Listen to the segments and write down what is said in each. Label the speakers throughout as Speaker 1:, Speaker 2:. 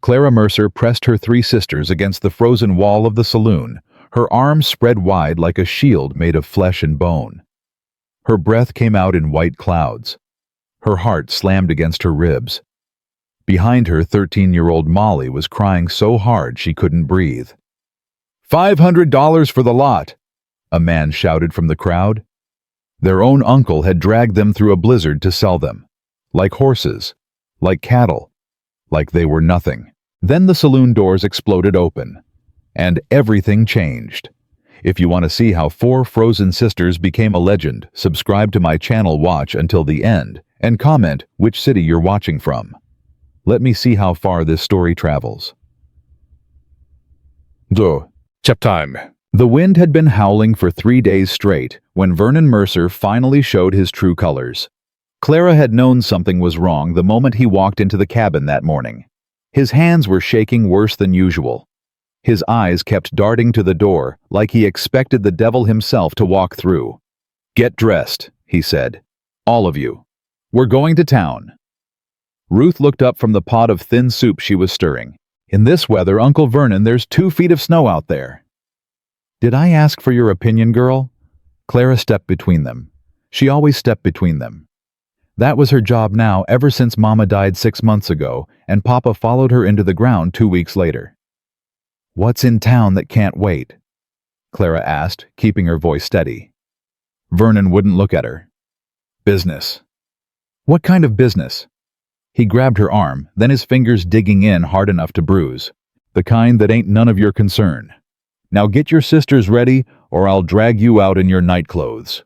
Speaker 1: Clara Mercer pressed her three sisters against the frozen wall of the saloon, her arms spread wide like a shield made of flesh and bone. Her breath came out in white clouds. Her heart slammed against her ribs. Behind her, 13-year-old Molly was crying so hard she couldn't breathe. $500 for the lot, a man shouted from the crowd. Their own uncle had dragged them through a blizzard to sell them. Like horses, like cattle, like they were nothing. Then the saloon doors exploded open, and everything changed. If you want to see how four frozen sisters became a legend, subscribe to my channel, watch until the end, and comment which city you're watching from. Let me see how far this story travels.
Speaker 2: Chap time.
Speaker 1: The wind had been howling for 3 days straight when Vernon Mercer finally showed his true colors. Clara had known something was wrong the moment he walked into the cabin that morning. His hands were shaking worse than usual. His eyes kept darting to the door like he expected the devil himself to walk through. "Get dressed," he said. "All of you. We're going to town." Ruth looked up from the pot of thin soup she was stirring. "In this weather, Uncle Vernon, there's 2 feet of snow out there." "Did I ask for your opinion, girl?" Clara stepped between them. She always stepped between them. That was her job now ever since Mama died 6 months ago and Papa followed her into the ground 2 weeks later. "What's in town that can't wait?" Clara asked, keeping her voice steady. Vernon wouldn't look at her. "Business." "What kind of business?" He grabbed her arm, then his fingers digging in hard enough to bruise. "The kind that ain't none of your concern. Now get your sisters ready, or I'll drag you out in your nightclothes."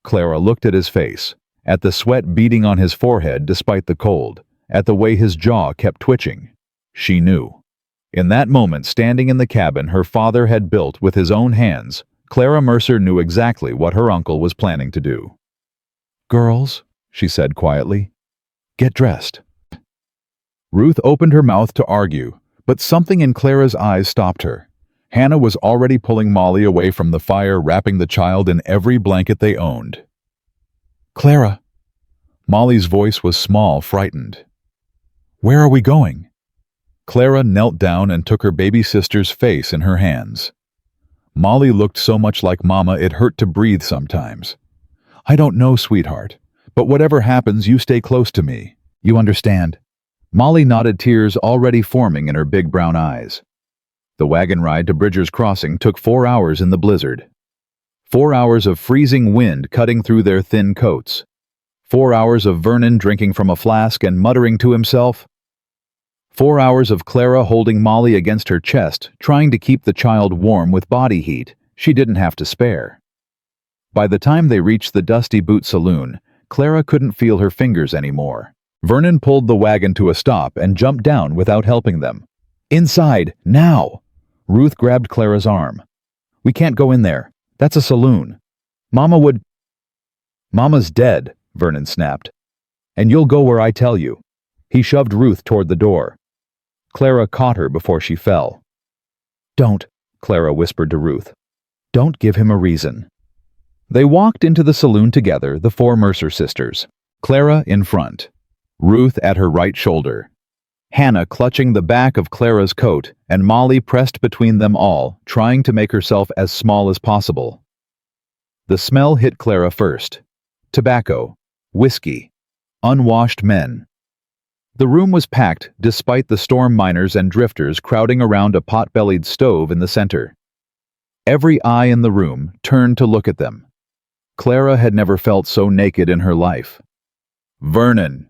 Speaker 1: Clara looked at his face, at the sweat beading on his forehead despite the cold, at the way his jaw kept twitching. She knew. In that moment, standing in the cabin her father had built with his own hands, Clara Mercer knew exactly what her uncle was planning to do. "Girls," she said quietly, "get dressed." Ruth opened her mouth to argue, but something in Clara's eyes stopped her. Hannah was already pulling Molly away from the fire, wrapping the child in every blanket they owned. "Clara." Molly's voice was small, frightened. "Where are we going?" Clara knelt down and took her baby sister's face in her hands. Molly looked so much like Mama it hurt to breathe sometimes. "I don't know, sweetheart, but whatever happens, you stay close to me. You understand?" Molly nodded, tears already forming in her big brown eyes. The wagon ride to Bridger's Crossing took 4 hours in the blizzard. 4 hours of freezing wind cutting through their thin coats. 4 hours of Vernon drinking from a flask and muttering to himself. 4 hours of Clara holding Molly against her chest, trying to keep the child warm with body heat she didn't have to spare. By the time they reached the Dusty Boot Saloon, Clara couldn't feel her fingers anymore. Vernon pulled the wagon to a stop and jumped down without helping them. "Inside, now!" Ruth grabbed Clara's arm. "We can't go in there. That's a saloon. Mama would—" "Mama's dead," Vernon snapped. "And you'll go where I tell you." He shoved Ruth toward the door. Clara caught her before she fell. "Don't," Clara whispered to Ruth. "Don't give him a reason." They walked into the saloon together, the 4 Mercer sisters. Clara in front, Ruth at her right shoulder, Hannah clutching the back of Clara's coat, and Molly pressed between them all, trying to make herself as small as possible. The smell hit Clara first. Tobacco, whiskey, unwashed men. The room was packed despite the storm miners and drifters crowding around a pot-bellied stove in the center. Every eye in the room turned to look at them. Clara had never felt so naked in her life. "Vernon!"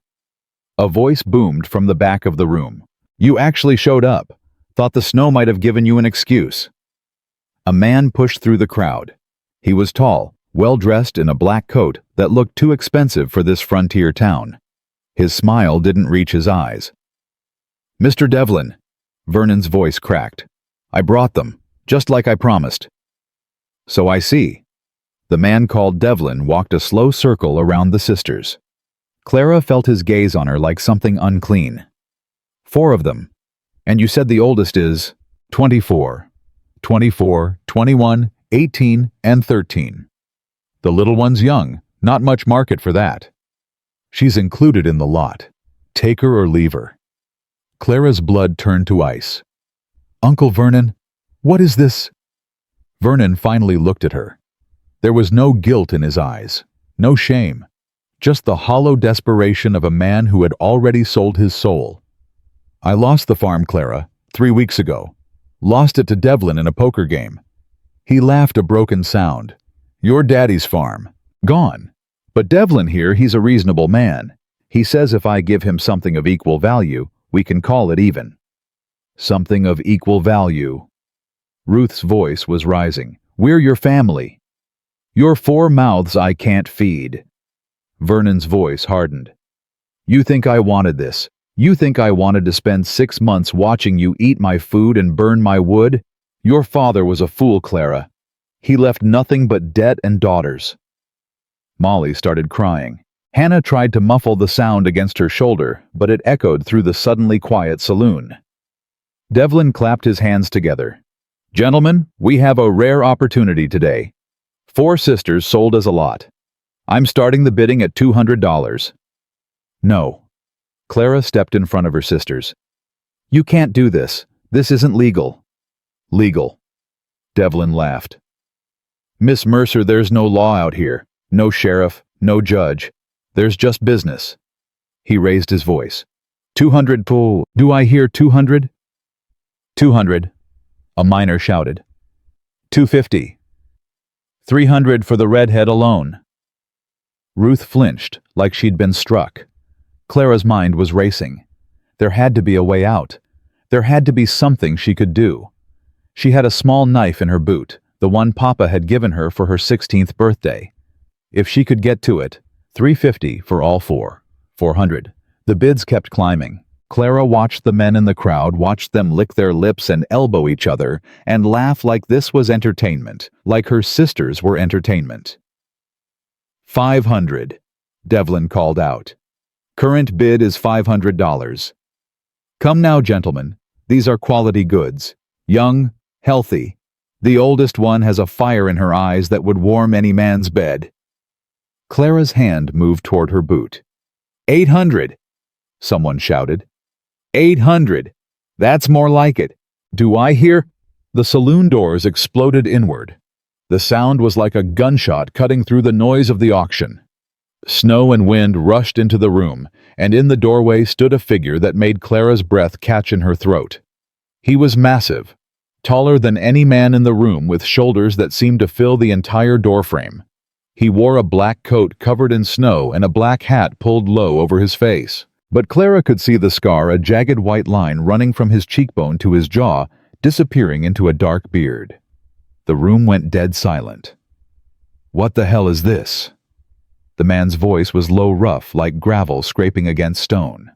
Speaker 1: A voice boomed from the back of the room. "You actually showed up. Thought the snow might have given you an excuse." A man pushed through the crowd. He was tall, well-dressed in a black coat that looked too expensive for this frontier town. His smile didn't reach his eyes. "Mr. Devlin," Vernon's voice cracked. "I brought them, just like I promised." "So I see." The man called Devlin walked a slow circle around the sisters. Clara felt his gaze on her like something unclean. 4 of them. And you said the oldest is 24. 24, 21, 18, and 13. The little one's young, not much market for that. She's included in the lot. Take her or leave her. Clara's blood turned to ice. "Uncle Vernon, what is this?" Vernon finally looked at her. There was no guilt in his eyes, no shame, just the hollow desperation of a man who had already sold his soul. "I lost the farm, Clara, 3 weeks ago. Lost it to Devlin in a poker game." He laughed a broken sound. "Your daddy's farm. Gone. But Devlin here, he's a reasonable man. He says if I give him something of equal value, we can call it even." "Something of equal value." Ruth's voice was rising. "We're your family. You're 4 mouths I can't feed." Vernon's voice hardened. "You think I wanted this? You think I wanted to spend 6 months watching you eat my food and burn my wood? Your father was a fool, Clara. He left nothing but debt and daughters." Molly started crying. Hannah tried to muffle the sound against her shoulder, but it echoed through the suddenly quiet saloon. Devlin clapped his hands together. "Gentlemen, we have a rare opportunity today. 4 sisters sold as a lot. I'm starting the bidding at $200. "No." Clara stepped in front of her sisters. "You can't do this. This isn't legal." "Legal." Devlin laughed. "Miss Mercer, there's no law out here. No sheriff, no judge. There's just business." He raised his voice. 200 pull. Do I hear 200? 200. A miner shouted. 250. 300 for the redhead alone. Ruth flinched, like she'd been struck. Clara's mind was racing. There had to be a way out. There had to be something she could do. She had a small knife in her boot, the one Papa had given her for her 16th birthday. If she could get to it, $350 for all 4. 400. The bids kept climbing. Clara watched the men in the crowd, watched them lick their lips and elbow each other, and laugh like this was entertainment, like her sisters were entertainment. 500. Devlin called out. "Current bid is $500. Come now, gentlemen. These are quality goods. Young, healthy. The oldest one has a fire in her eyes that would warm any man's bed." Clara's hand moved toward her boot. 800. Someone shouted. 800. That's more like it. Do I hear? The saloon doors exploded inward. The sound was like a gunshot cutting through the noise of the auction. Snow and wind rushed into the room, and in the doorway stood a figure that made Clara's breath catch in her throat. He was massive, taller than any man in the room, with shoulders that seemed to fill the entire doorframe. He wore a black coat covered in snow and a black hat pulled low over his face. But Clara could see the scar, a jagged white line running from his cheekbone to his jaw, disappearing into a dark beard. The room went dead silent. "What the hell is this?" The man's voice was low, rough, like gravel scraping against stone.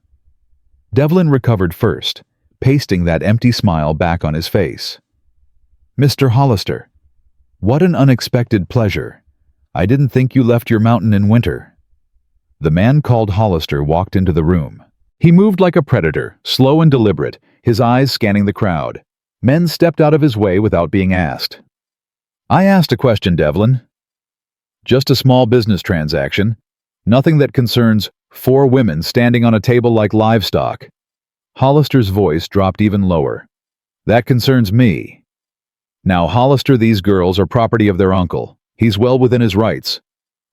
Speaker 1: Devlin recovered first, pasting that empty smile back on his face. "Mr. Hollister, what an unexpected pleasure. I didn't think you left your mountain in winter." The man called Hollister walked into the room. He moved like a predator, slow and deliberate, his eyes scanning the crowd. Men stepped out of his way without being asked. "I asked a question, Devlin. Just a small business transaction. Nothing that concerns 4 women standing on a table like livestock." Hollister's voice dropped even lower. "That concerns me. Now, Hollister, these girls are property of their uncle. He's well within his rights."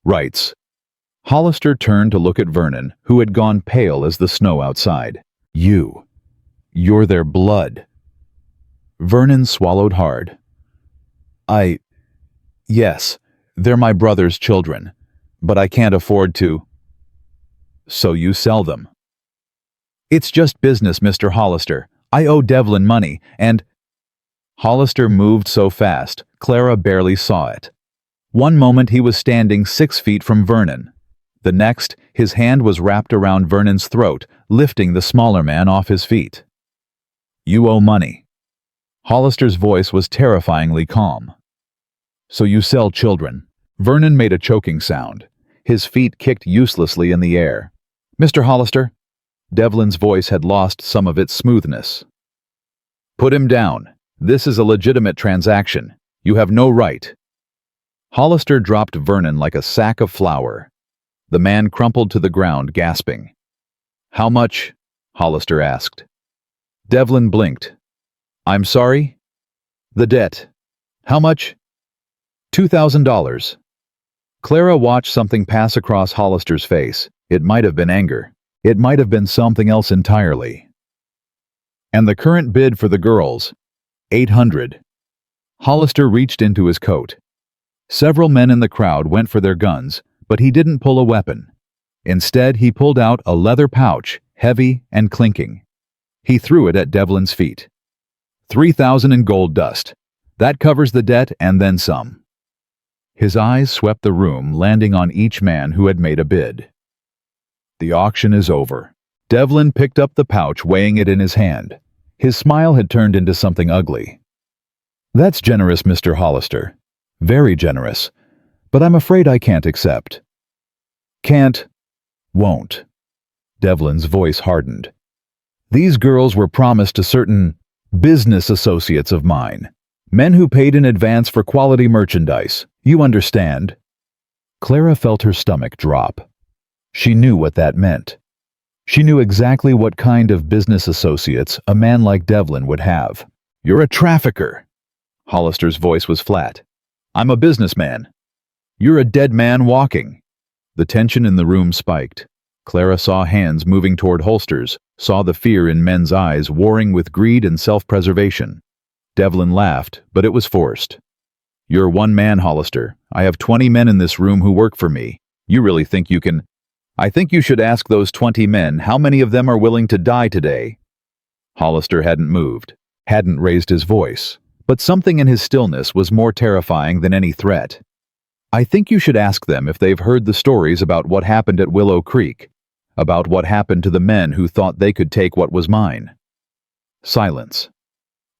Speaker 1: "Rights." Hollister turned to look at Vernon, who had gone pale as the snow outside. You're their blood." Vernon swallowed hard. Yes, they're my brother's children, but I can't afford to." "So you sell them?" "It's just business, Mr. Hollister. I owe Devlin money, and—" Hollister moved so fast, Clara barely saw it. One moment he was standing 6 feet from Vernon. The next, his hand was wrapped around Vernon's throat, lifting the smaller man off his feet. "You owe money." Hollister's voice was terrifyingly calm. "So you sell children." Vernon made a choking sound. His feet kicked uselessly in the air. "Mr. Hollister?" Devlin's voice had lost some of its smoothness. "Put him down. This is a legitimate transaction. You have no right." Hollister dropped Vernon like a sack of flour. The man crumpled to the ground, gasping. "How much?" Hollister asked. Devlin blinked. I'm sorry? The debt. How much? $2,000. Clara watched something pass across Hollister's face. It might have been anger. It might have been something else entirely. And the current bid for the girls, $800. Hollister reached into his coat. Several men in the crowd went for their guns, but he didn't pull a weapon. Instead, he pulled out a leather pouch, heavy and clinking. He threw it at Devlin's feet. $3,000 in gold dust. That covers the debt and then some. His eyes swept the room, landing on each man who had made a bid. The auction is over. Devlin picked up the pouch, weighing it in his hand. His smile had turned into something ugly. That's generous, Mr. Hollister. Very generous. But I'm afraid I can't accept. Can't. Won't. Devlin's voice hardened. These girls were promised to certain business associates of mine. Men who paid in advance for quality merchandise. You understand? Clara felt her stomach drop. She knew what that meant. She knew exactly what kind of business associates a man like Devlin would have. You're a trafficker. Hollister's voice was flat. I'm a businessman. You're a dead man walking. The tension in the room spiked. Clara saw hands moving toward holsters, saw the fear in men's eyes warring with greed and self-preservation. Devlin laughed, but it was forced. You're one man, Hollister. I have 20 men in this room who work for me. You really think you can? I think you should ask those 20 men how many of them are willing to die today. Hollister hadn't moved, hadn't raised his voice, but something in his stillness was more terrifying than any threat. I think you should ask them if they've heard the stories about what happened at Willow Creek, about what happened to the men who thought they could take what was mine. Silence.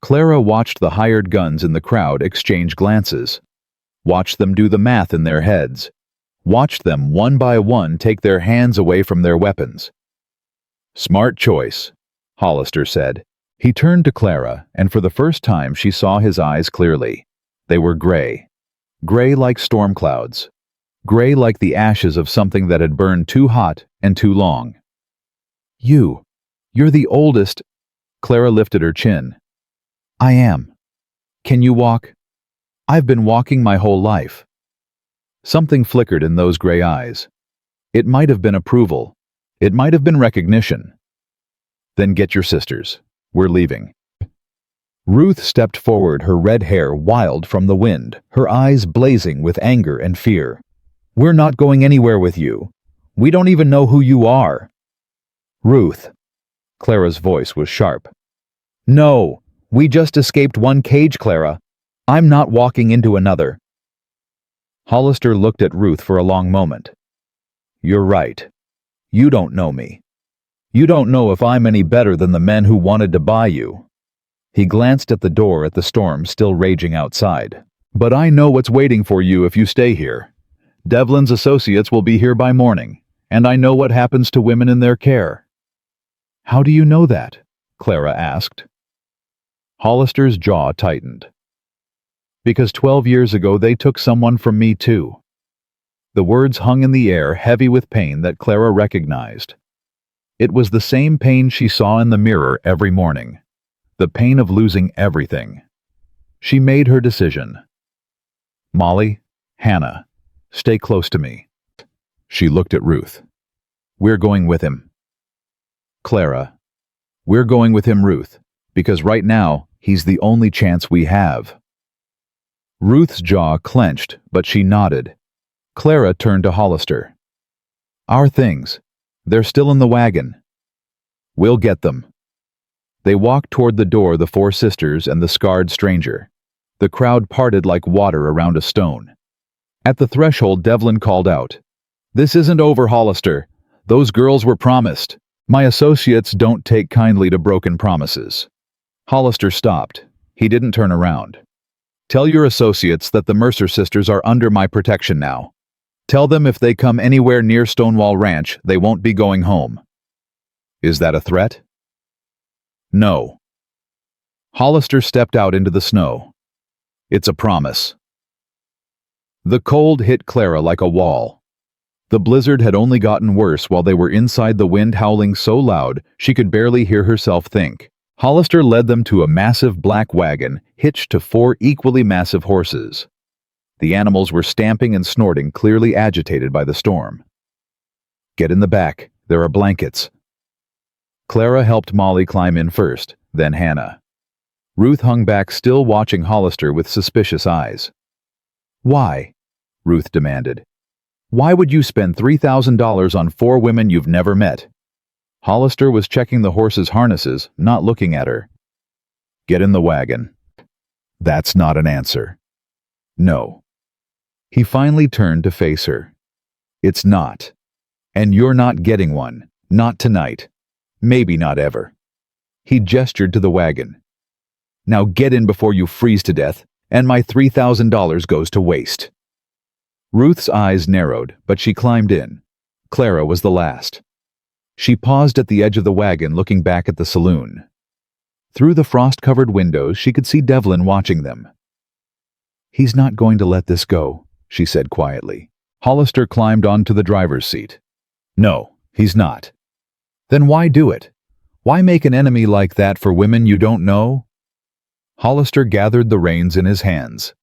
Speaker 1: Clara watched the hired guns in the crowd exchange glances, watched them do the math in their heads, watched them one by one take their hands away from their weapons. Smart choice, Hollister said. He turned to Clara, and for the first time she saw his eyes clearly. They were gray. Gray like storm clouds. Gray like the ashes of something that had burned too hot and too long. You're the oldest. Clara lifted her chin. I am. Can you walk? I've been walking my whole life. Something flickered in those gray eyes. It might have been approval. It might have been recognition. Then get your sisters. We're leaving. Ruth stepped forward, her red hair wild from the wind, her eyes blazing with anger and fear. We're not going anywhere with you. We don't even know who you are. Ruth. Clara's voice was sharp. No, we just escaped one cage, Clara. I'm not walking into another. Hollister looked at Ruth for a long moment. You're right. You don't know me. You don't know if I'm any better than the men who wanted to buy you. He glanced at the door at the storm still raging outside. But I know what's waiting for you if you stay here. Devlin's associates will be here by morning, and I know what happens to women in their care. How do you know that? Clara asked. Hollister's jaw tightened. Because 12 years ago they took someone from me too. The words hung in the air, heavy with pain that Clara recognized. It was the same pain she saw in the mirror every morning. The pain of losing everything. She made her decision. Molly, Hannah, stay close to me. She looked at Ruth. We're going with him. Clara. We're going with him, Ruth, because right now he's the only chance we have. Ruth's jaw clenched, but she nodded. Clara turned to Hollister. Our things. They're still in the wagon. We'll get them. They walked toward the door, the four sisters and the scarred stranger. The crowd parted like water around a stone. At the threshold, Devlin called out, This isn't over, Hollister. Those girls were promised. My associates don't take kindly to broken promises. Hollister stopped. He didn't turn around. Tell your associates that the Mercer sisters are under my protection now. Tell them if they come anywhere near Stonewall Ranch, they won't be going home. Is that a threat? No. Hollister stepped out into the snow. It's a promise. The cold hit Clara like a wall. The blizzard had only gotten worse while they were inside, the wind howling so loud she could barely hear herself think. Hollister led them to a massive black wagon hitched to 4 equally massive horses. The animals were stamping and snorting, clearly agitated by the storm. "Get in the back. There are blankets." Clara helped Molly climb in first, then Hannah. Ruth hung back, still watching Hollister with suspicious eyes. "Why?" Ruth demanded. "Why would you spend $3,000 on 4 women you've never met?" Hollister was checking the horses' harnesses, not looking at her. "Get in the wagon." That's not an answer. No. He finally turned to face her. "It's not. And you're not getting one. Not tonight. Maybe not ever." He gestured to the wagon. "Now get in before you freeze to death, and my $3,000 goes to waste." Ruth's eyes narrowed, but she climbed in. Clara was the last. She paused at the edge of the wagon, looking back at the saloon. Through the frost-covered windows, she could see Devlin watching them. "He's not going to let this go," she said quietly. Hollister climbed onto the driver's seat. "No, he's not." "Then why do it? Why make an enemy like that for women you don't know?" Hollister gathered the reins in his hands.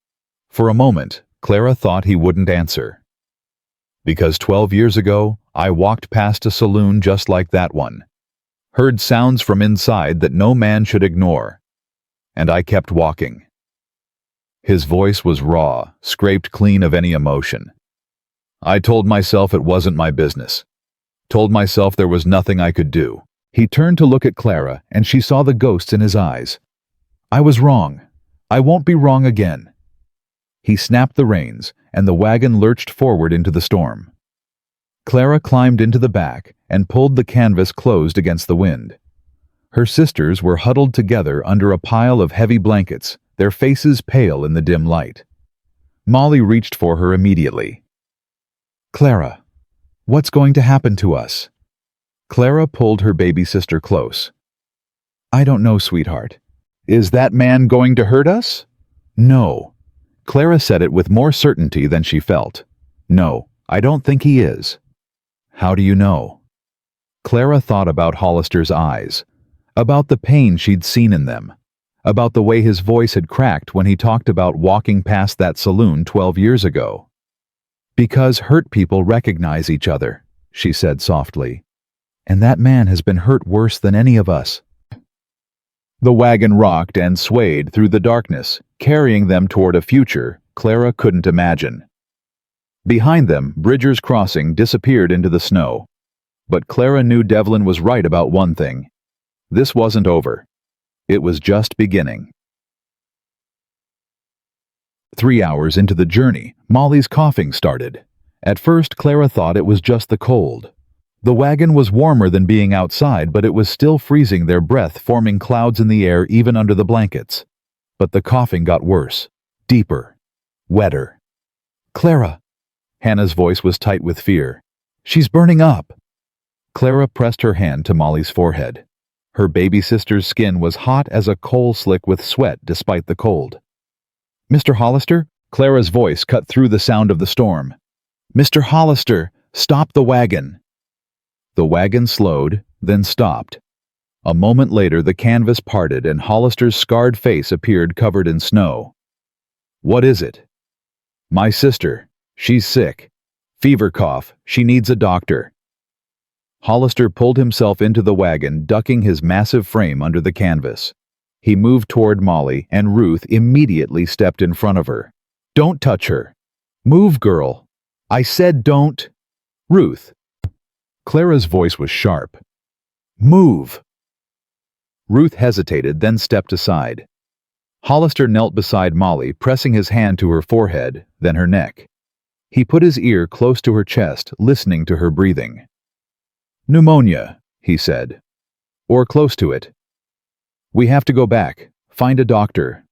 Speaker 1: For a moment, Clara thought he wouldn't answer. "Because 12 years ago, I walked past a saloon just like that one. Heard sounds from inside that no man should ignore. And I kept walking." His voice was raw, scraped clean of any emotion. "I told myself it wasn't my business. Told myself there was nothing I could do." He turned to look at Clara, and she saw the ghosts in his eyes. "I was wrong. I won't be wrong again." He snapped the reins, and the wagon lurched forward into the storm. Clara climbed into the back and pulled the canvas closed against the wind. Her sisters were huddled together under a pile of heavy blankets, their faces pale in the dim light. Molly reached for her immediately. "Clara, what's going to happen to us?" Clara pulled her baby sister close. "I don't know, sweetheart. Is that man going to hurt us?" "No." Clara said it with more certainty than she felt. "No, I don't think he is." "How do you know?" Clara thought about Hollister's eyes, about the pain she'd seen in them, about the way his voice had cracked when he talked about walking past that saloon 12 years ago. "Because hurt people recognize each other," she said softly. "And that man has been hurt worse than any of us." The wagon rocked and swayed through the darkness, carrying them toward a future Clara couldn't imagine. Behind them, Bridger's Crossing disappeared into the snow. But Clara knew Devlin was right about one thing. This wasn't over. It was just beginning. 3 hours into the journey, Molly's coughing started. At first, Clara thought it was just the cold. The wagon was warmer than being outside, but it was still freezing, their breath forming clouds in the air even under the blankets. But the coughing got worse, deeper, wetter. "Clara!" Hannah's voice was tight with fear. "She's burning up!" Clara pressed her hand to Molly's forehead. Her baby sister's skin was hot as a coal slick with sweat despite the cold. "Mr. Hollister?" Clara's voice cut through the sound of the storm. "Mr. Hollister, stop the wagon!" The wagon slowed, then stopped. A moment later, the canvas parted and Hollister's scarred face appeared covered in snow. "What is it?" "My sister. She's sick. Fever cough. She needs a doctor." Hollister pulled himself into the wagon, ducking his massive frame under the canvas. He moved toward Molly, and Ruth immediately stepped in front of her. "Don't touch her. Move, girl. I said don't." "Ruth." Clara's voice was sharp. "Move." Ruth hesitated, then stepped aside. Hollister knelt beside Molly, pressing his hand to her forehead, then her neck. He put his ear close to her chest, listening to her breathing. "Pneumonia," he said. "Or close to it. We have to go back, find a doctor.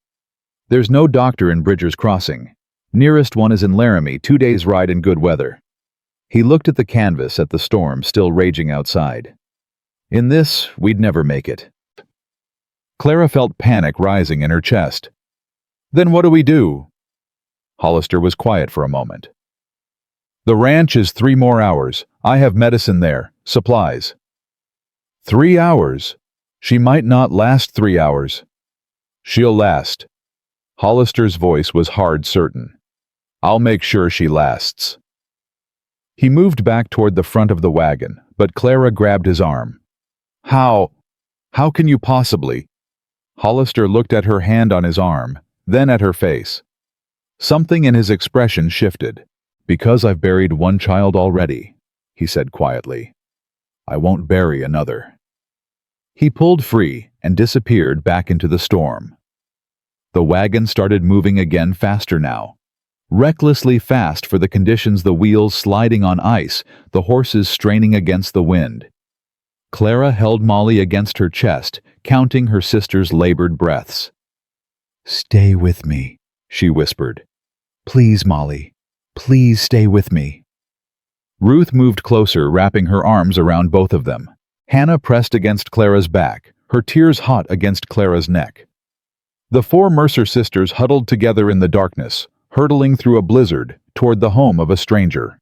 Speaker 1: There's no doctor in Bridger's Crossing. Nearest one is in Laramie, 2 days' ride in good weather." He looked at the canvas at the storm still raging outside. "In this, we'd never make it." Clara felt panic rising in her chest. "Then what do we do?" Hollister was quiet for a moment. "The ranch is 3 more hours. I have medicine there, supplies." 3 hours? She might not last 3 hours. She'll last. Hollister's voice was hard, certain. I'll make sure she lasts. He moved back toward the front of the wagon, but Clara grabbed his arm. How? How can you possibly? Hollister looked at her hand on his arm, then at her face. Something in his expression shifted. Because I've buried one child already, he said quietly. I won't bury another. He pulled free and disappeared back into the storm. The wagon started moving again, faster now. Recklessly fast for the conditions, the wheels sliding on ice, the horses straining against the wind. Clara held Molly against her chest, counting her sister's labored breaths. Stay with me, she whispered. Please, Molly, please stay with me. Ruth moved closer, wrapping her arms around both of them. Hannah pressed against Clara's back, her tears hot against Clara's neck. The four Mercer sisters huddled together in the darkness, hurtling through a blizzard toward the home of a stranger.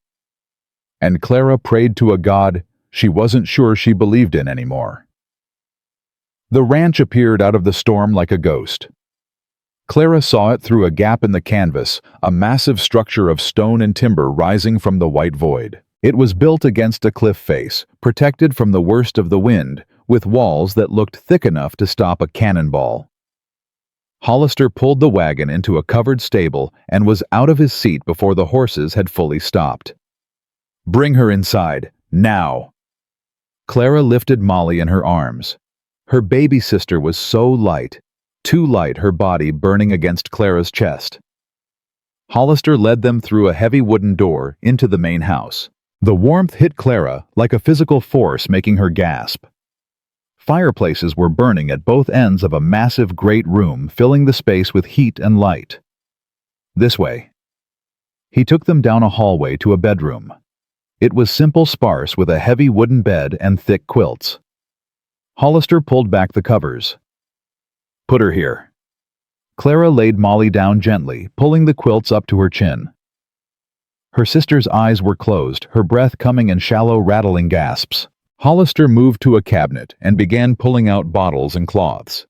Speaker 1: And Clara prayed to a God she wasn't sure she believed in anymore. The ranch appeared out of the storm like a ghost. Clara saw it through a gap in the canvas, a massive structure of stone and timber rising from the white void. It was built against a cliff face, protected from the worst of the wind, with walls that looked thick enough to stop a cannonball. Hollister pulled the wagon into a covered stable and was out of his seat before the horses had fully stopped. Bring her inside, now! Clara lifted Molly in her arms. Her baby sister was so light, too light, her body burning against Clara's chest. Hollister led them through a heavy wooden door into the main house. The warmth hit Clara like a physical force, making her gasp. Fireplaces were burning at both ends of a massive great room, filling the space with heat and light. This way. He took them down a hallway to a bedroom. It was simple, sparse, with a heavy wooden bed and thick quilts. Hollister pulled back the covers. Put her here. Clara laid Molly down gently, pulling the quilts up to her chin. Her sister's eyes were closed, her breath coming in shallow, rattling gasps. Hollister moved to a cabinet and began pulling out bottles and cloths.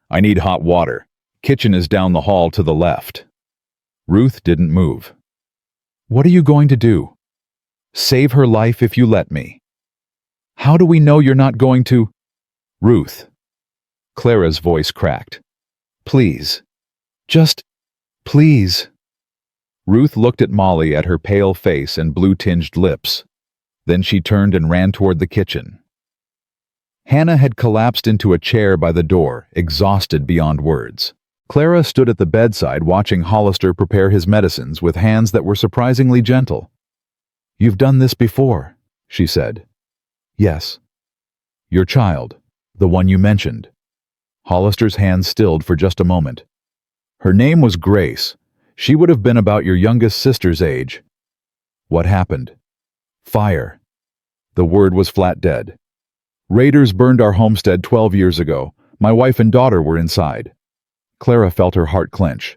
Speaker 1: I need hot water. Kitchen is down the hall to the left. Ruth didn't move. What are you going to do? Save her life if you let me. How do we know you're not going to? Ruth. Clara's voice cracked. Please. Just, please. Ruth looked at Molly, at her pale face and blue-tinged lips. Then she turned and ran toward the kitchen. Hannah had collapsed into a chair by the door, exhausted beyond words. Clara stood at the bedside watching Hollister prepare his medicines with hands that were surprisingly gentle. You've done this before, she said. Yes. Your child, the one you mentioned. Hollister's hands stilled for just a moment. Her name was Grace. She would have been about your youngest sister's age. What happened? Fire. The word was flat dead. Raiders burned our homestead 12 years ago. My wife and daughter were inside. Clara felt her heart clench.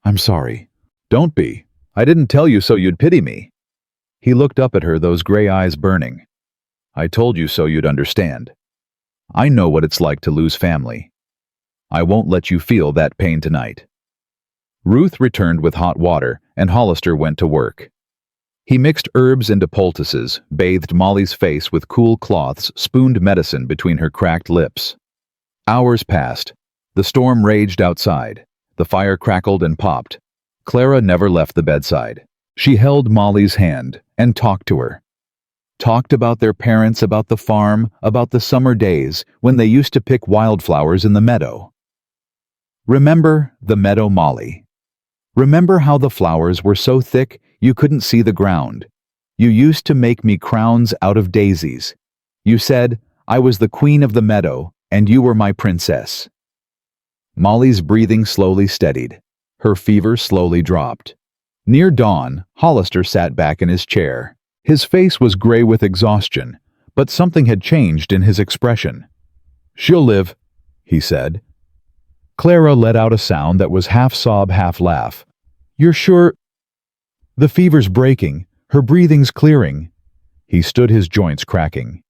Speaker 1: I'm sorry. Don't be. I didn't tell you so you'd pity me. He looked up at her, those gray eyes burning. I told you so you'd understand. I know what it's like to lose family. I won't let you feel that pain tonight. Ruth returned with hot water, and Hollister went to work. He mixed herbs into poultices, bathed Molly's face with cool cloths, spooned medicine between her cracked lips. Hours passed. The storm raged outside. The fire crackled and popped. Clara never left the bedside. She held Molly's hand and talked to her. Talked about their parents, about the farm, about the summer days when they used to pick wildflowers in the meadow. Remember the meadow, Molly? Remember how the flowers were so thick you couldn't see the ground? You used to make me crowns out of daisies. You said I was the queen of the meadow and you were my princess. Molly's breathing slowly steadied. Her fever slowly dropped. Near dawn, Hollister sat back in his chair. His face was gray with exhaustion, but something had changed in his expression. She'll live, he said. Clara let out a sound that was half sob, half laugh. You're sure? The fever's breaking. Her breathing's clearing. He stood, his joints cracking.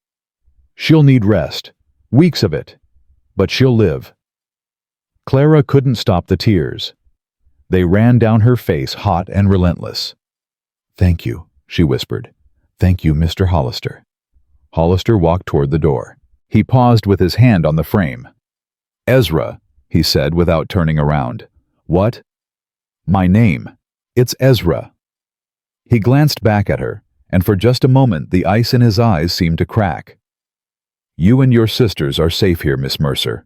Speaker 1: She'll need rest. Weeks of it. but she'll live." Clara couldn't stop the tears. They ran down her face, hot and relentless. "Thank you," she whispered. "Thank you, Mr. Hollister." Hollister walked toward the door. He paused with his hand on the frame. "Ezra," he said without turning around. "What?" "My name. It's Ezra." He glanced back at her, and for just a moment the ice in his eyes seemed to crack. "You and your sisters are safe here, Miss Mercer.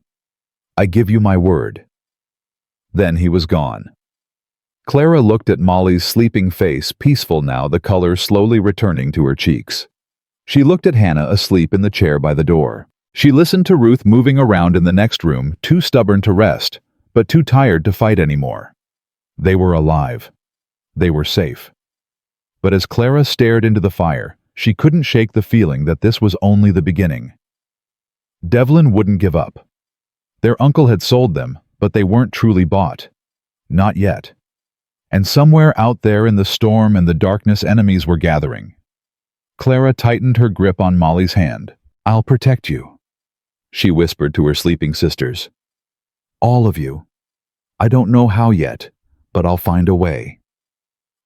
Speaker 1: I give you my word." Then he was gone. Clara looked at Molly's sleeping face, peaceful now, the color slowly returning to her cheeks. She looked at Hannah asleep in the chair by the door. She listened to Ruth moving around in the next room, too stubborn to rest, but too tired to fight anymore. They were alive. They were safe. But as Clara stared into the fire, she couldn't shake the feeling that this was only the beginning. Devlin wouldn't give up. Their uncle had sold them, but they weren't truly bought. Not yet. And somewhere out there in the storm and the darkness, enemies were gathering. Clara tightened her grip on Molly's hand. "I'll protect you," she whispered to her sleeping sisters. "All of you. I don't know how yet, but I'll find a way."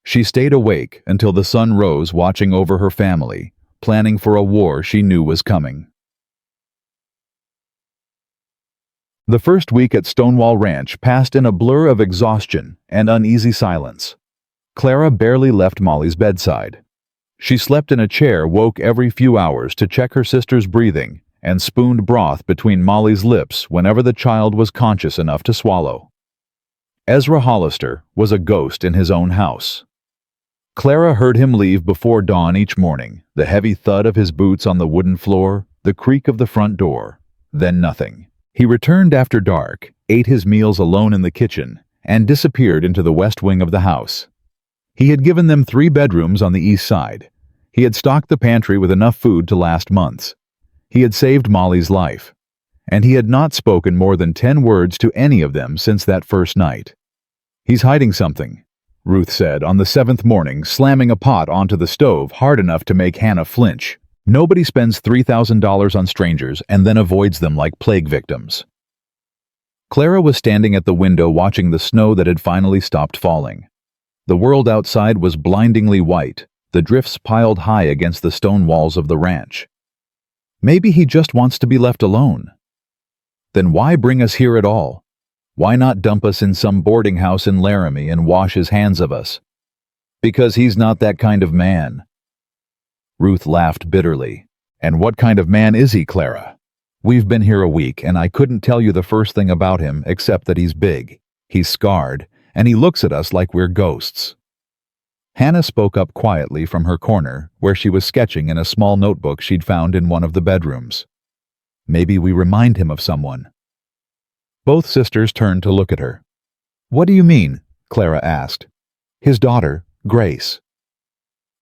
Speaker 1: She stayed awake until the sun rose, watching over her family, planning for a war she knew was coming. The first week at Stonewall Ranch passed in a blur of exhaustion and uneasy silence. Clara barely left Molly's bedside. She slept in a chair, woke every few hours to check her sister's breathing, and spooned broth between Molly's lips whenever the child was conscious enough to swallow. Ezra Hollister was a ghost in his own house. Clara heard him leave before dawn each morning, the heavy thud of his boots on the wooden floor, the creak of the front door, then nothing. He returned after dark, ate his meals alone in the kitchen, and disappeared into the west wing of the house. He had given them 3 bedrooms on the east side. He had stocked the pantry with enough food to last months. He had saved Molly's life. And he had not spoken more than 10 words to any of them since that first night. "He's hiding something," Ruth said on the 7th morning, slamming a pot onto the stove hard enough to make Hannah flinch. "Nobody spends $3,000 on strangers and then avoids them like plague victims." Clara was standing at the window watching the snow that had finally stopped falling. The world outside was blindingly white, the drifts piled high against the stone walls of the ranch. Maybe he just wants to be left alone. Then why bring us here at all? Why not dump us in some boarding house in Laramie and wash his hands of us? Because he's not that kind of man. Ruth laughed bitterly. "And what kind of man is he, Clara? We've been here a week, and I couldn't tell you the first thing about him except that he's big, he's scarred, and he looks at us like we're ghosts." Hannah spoke up quietly from her corner, where she was sketching in a small notebook she'd found in one of the bedrooms. "Maybe we remind him of someone." Both sisters turned to look at her. "What do you mean?" Clara asked. "His daughter, Grace."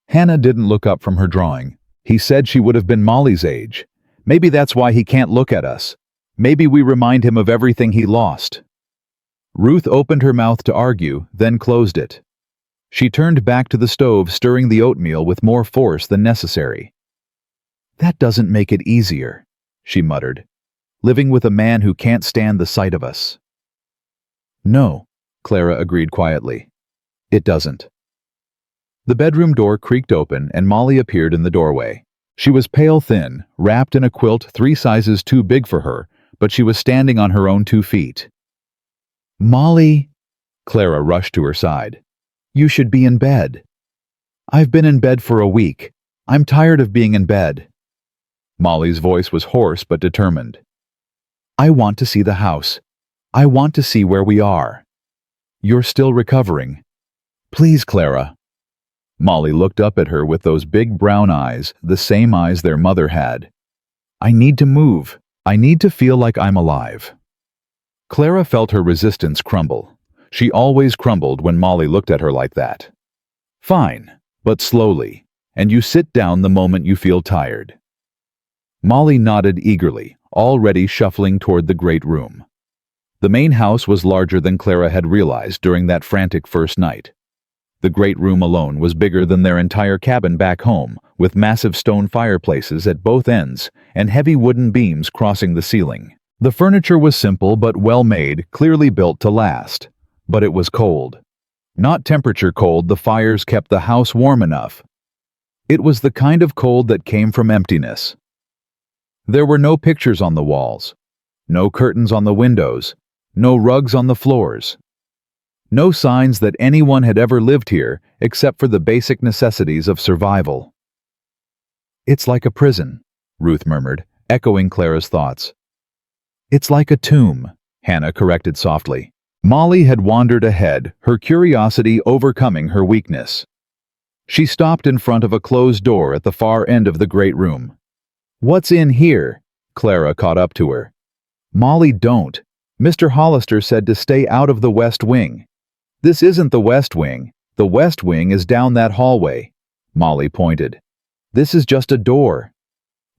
Speaker 1: Hannah didn't look up from her drawing. "He said she would have been Molly's age. Maybe that's why he can't look at us. Maybe we remind him of everything he lost." Ruth opened her mouth to argue, then closed it. She turned back to the stove, stirring the oatmeal with more force than necessary. "That doesn't make it easier," she muttered. "Living with a man who can't stand the sight of us." "No," Clara agreed quietly. "It doesn't." The bedroom door creaked open and Molly appeared in the doorway. She was pale thin, wrapped in a quilt 3 sizes too big for her, but she was standing on her own 2 feet. "Molly," Clara rushed to her side. "You should be in bed." "I've been in bed for a week. I'm tired of being in bed." Molly's voice was hoarse but determined. "I want to see the house. I want to see where we are." "You're still recovering." "Please, Clara." Molly looked up at her with those big brown eyes, the same eyes their mother had. "I need to move. I need to feel like I'm alive." Clara felt her resistance crumble. She always crumbled when Molly looked at her like that. "Fine, but slowly, and you sit down the moment you feel tired." Molly nodded eagerly, already shuffling toward the great room. The main house was larger than Clara had realized during that frantic first night. The great room alone was bigger than their entire cabin back home, with massive stone fireplaces at both ends and heavy wooden beams crossing the ceiling. The furniture was simple but well-made, clearly built to last. But it was cold. Not temperature cold, the fires kept the house warm enough. It was the kind of cold that came from emptiness. There were no pictures on the walls, no curtains on the windows, no rugs on the floors. No signs that anyone had ever lived here except for the basic necessities of survival. "It's like a prison," Ruth murmured, echoing Clara's thoughts. "It's like a tomb," Hannah corrected softly. Molly had wandered ahead, her curiosity overcoming her weakness. She stopped in front of a closed door at the far end of the great room. "What's in here?" Clara caught up to her. "Molly, don't. Mr. Hollister said to stay out of the West Wing." "This isn't the West Wing. The West Wing is down that hallway," Molly pointed. "This is just a door."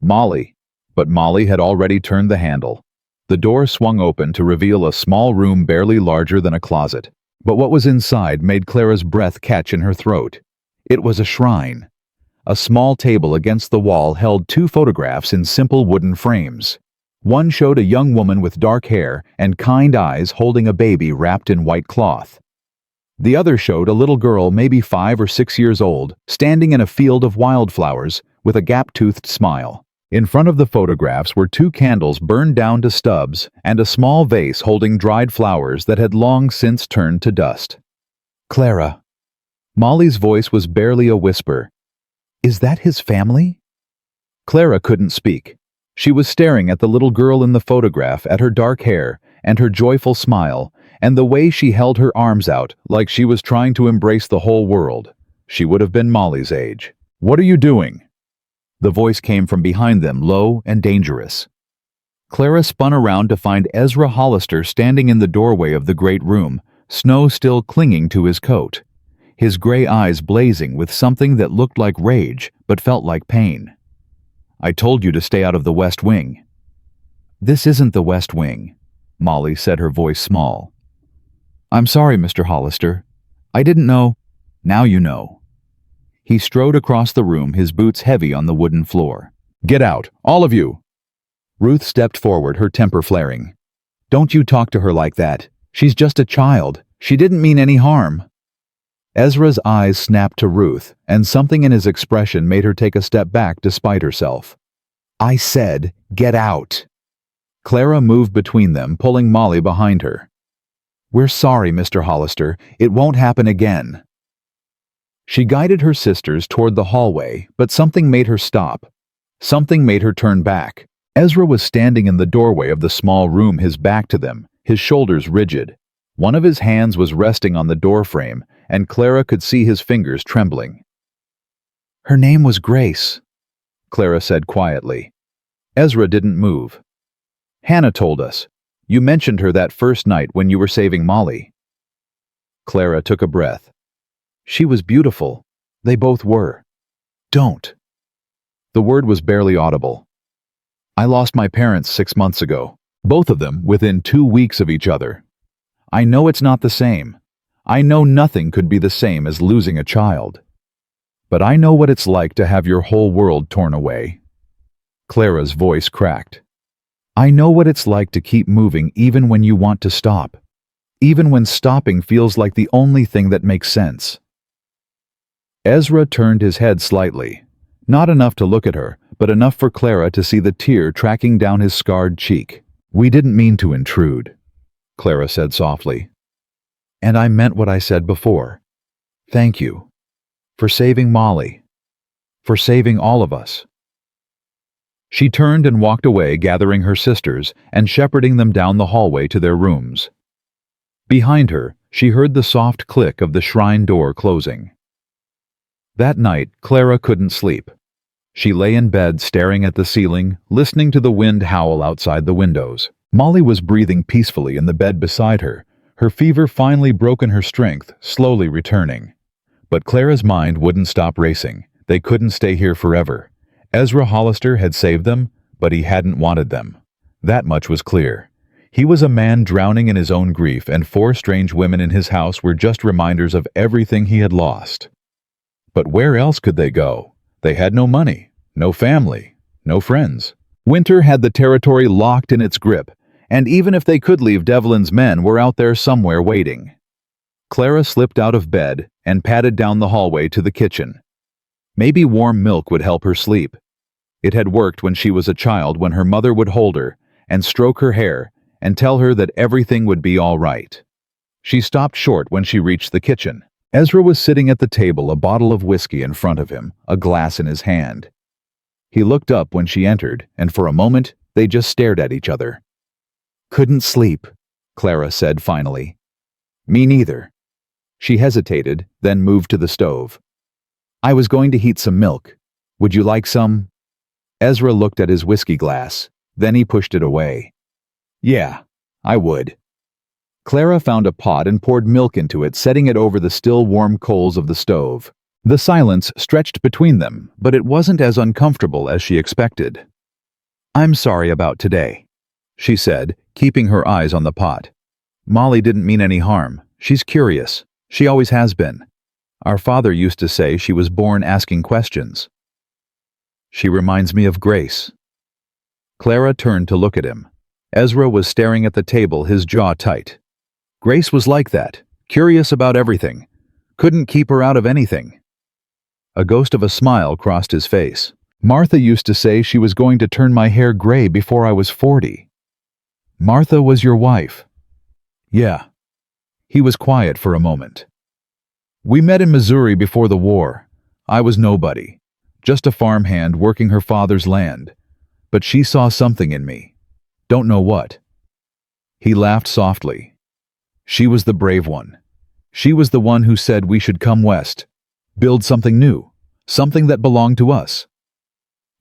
Speaker 1: But Molly had already turned the handle. The door swung open to reveal a small room barely larger than a closet. But what was inside made Clara's breath catch in her throat. It was a shrine. A small table against the wall held two photographs in simple wooden frames. One showed a young woman with dark hair and kind eyes holding a baby wrapped in white cloth. The other showed a little girl, maybe 5 or 6 years old, standing in a field of wildflowers with a gap-toothed smile. In front of the photographs were 2 candles burned down to stubs and a small vase holding dried flowers that had long since turned to dust. "Clara." Molly's voice was barely a whisper. "Is that his family?" Clara couldn't speak. She was staring at the little girl in the photograph, at her dark hair and her joyful smile, and the way she held her arms out like she was trying to embrace the whole world. She would have been Molly's age. "What are you doing?" The voice came from behind them, low and dangerous. Clara spun around to find Ezra Hollister standing in the doorway of the great room, snow still clinging to his coat. His gray eyes blazing with something that looked like rage but felt like pain. "I told you to stay out of the West Wing." "This isn't the West Wing," Molly said, her voice small. "I'm sorry, Mr. Hollister. I didn't know." "Now you know." He strode across the room, his boots heavy on the wooden floor. "Get out, all of you!" Ruth stepped forward, her temper flaring. "Don't you talk to her like that. She's just a child. She didn't mean any harm." Ezra's eyes snapped to Ruth, and something in his expression made her take a step back despite herself. "I said, get out." Clara moved between them, pulling Molly behind her. "We're sorry, Mr. Hollister. It won't happen again." She guided her sisters toward the hallway, but something made her stop. Something made her turn back. Ezra was standing in the doorway of the small room, his back to them, his shoulders rigid. One of his hands was resting on the doorframe, and Clara could see his fingers trembling. "Her name was Grace," Clara said quietly. Ezra didn't move. "Hannah told us. You mentioned her that first night when you were saving Molly." Clara took a breath. "She was beautiful. They both were." "Don't." The word was barely audible. "I lost my parents 6 months ago. Both of them within 2 weeks of each other. I know it's not the same. I know nothing could be the same as losing a child. But I know what it's like to have your whole world torn away." Clara's voice cracked. "I know what it's like to keep moving even when you want to stop. Even when stopping feels like the only thing that makes sense." Ezra turned his head slightly. Not enough to look at her, but enough for Clara to see the tear tracking down his scarred cheek. "We didn't mean to intrude," Clara said softly. "And I meant what I said before. Thank you. For saving Molly. For saving all of us." She turned and walked away, gathering her sisters and shepherding them down the hallway to their rooms. Behind her, she heard the soft click of the shrine door closing. That night, Clara couldn't sleep. She lay in bed staring at the ceiling, listening to the wind howl outside the windows. Molly was breathing peacefully in the bed beside her, her fever finally broken her strength, slowly returning. But Clara's mind wouldn't stop racing. They couldn't stay here forever. Ezra Hollister had saved them, but he hadn't wanted them. That much was clear. He was a man drowning in his own grief, and 4 strange women in his house were just reminders of everything he had lost. But where else could they go? They had no money, no family, no friends. Winter had the territory locked in its grip, And even if they could leave, Devlin's men were out there somewhere waiting. Clara slipped out of bed and padded down the hallway to the kitchen. Maybe warm milk would help her sleep. It had worked when she was a child, when her mother would hold her and stroke her hair and tell her that everything would be all right. She stopped short when she reached the kitchen. Ezra was sitting at the table, a bottle of whiskey in front of him, a glass in his hand. He looked up when she entered, and for a moment, they just stared at each other. "Couldn't sleep," Clara said finally. "Me neither." She hesitated, then moved to the stove. "I was going to heat some milk. Would you like some?" Ezra looked at his whiskey glass, then he pushed it away. "Yeah, I would." Clara found a pot and poured milk into it, setting it over the still warm coals of the stove. The silence stretched between them, but it wasn't as uncomfortable as she expected. "I'm sorry about today," she said, keeping her eyes on the pot. "Molly didn't mean any harm. She's curious. She always has been. Our father used to say she was born asking questions." "She reminds me of Grace." Clara turned to look at him. Ezra was staring at the table, his jaw tight. Grace was like that, curious about everything. Couldn't keep her out of anything. A ghost of a smile crossed his face. "Martha used to say she was going to turn my hair gray before I was 40. "Martha was your wife?" "Yeah." He was quiet for a moment. "We met in Missouri before the war. I was nobody, just a farmhand working her father's land. But she saw something in me. Don't know what." He laughed softly. "She was the brave one. She was the one who said we should come west, build something new, something that belonged to us."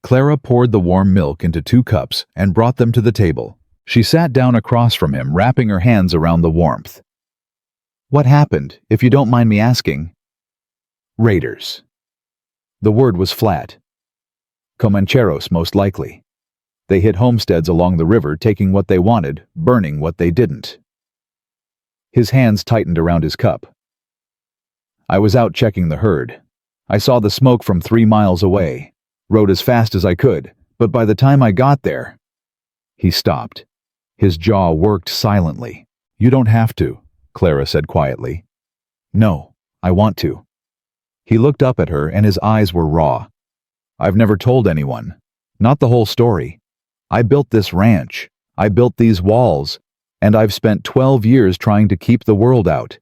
Speaker 1: Clara poured the warm milk into 2 cups and brought them to the table. She sat down across from him, wrapping her hands around the warmth. "What happened, if you don't mind me asking?" "Raiders." The word was flat. Comancheros, most likely. They hit homesteads along the river, taking what they wanted, burning what they didn't. His hands tightened around his cup. "I was out checking the herd. I saw the smoke from 3 miles away. Rode as fast as I could, but by the time I got there..." He stopped. His jaw worked silently. "You don't have to," Clara said quietly. "No, I want to." He looked up at her and his eyes were raw. "I've never told anyone. Not the whole story. I built this ranch. I built these walls. And I've spent 12 years trying to keep the world out.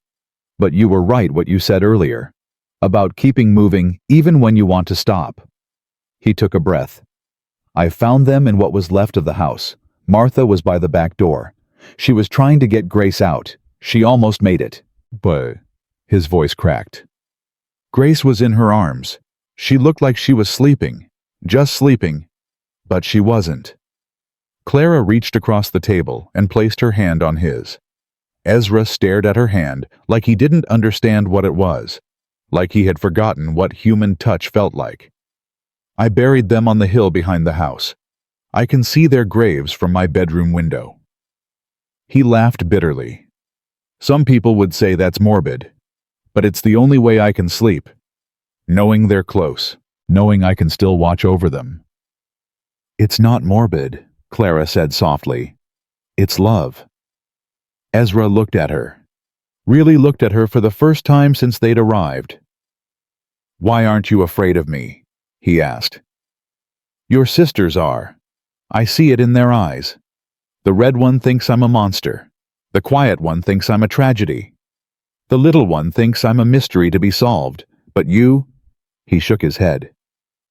Speaker 1: But you were right what you said earlier. About keeping moving even when you want to stop." He took a breath. "I found them in what was left of the house. Martha was by the back door. She was trying to get Grace out. She almost made it." "But..." His voice cracked. "Grace was in her arms. She looked like she was sleeping. Just sleeping. But she wasn't." Clara reached across the table and placed her hand on his. Ezra stared at her hand like he didn't understand what it was, like he had forgotten what human touch felt like. "I buried them on the hill behind the house. I can see their graves from my bedroom window." He laughed bitterly. "Some people would say that's morbid, but it's the only way I can sleep. Knowing they're close, knowing I can still watch over them." "It's not morbid," Clara said softly. "It's love." Ezra looked at her. Really looked at her for the first time since they'd arrived. "Why aren't you afraid of me?" he asked. "Your sisters are. I see it in their eyes. The red one thinks I'm a monster. The quiet one thinks I'm a tragedy. The little one thinks I'm a mystery to be solved. But you..." He shook his head.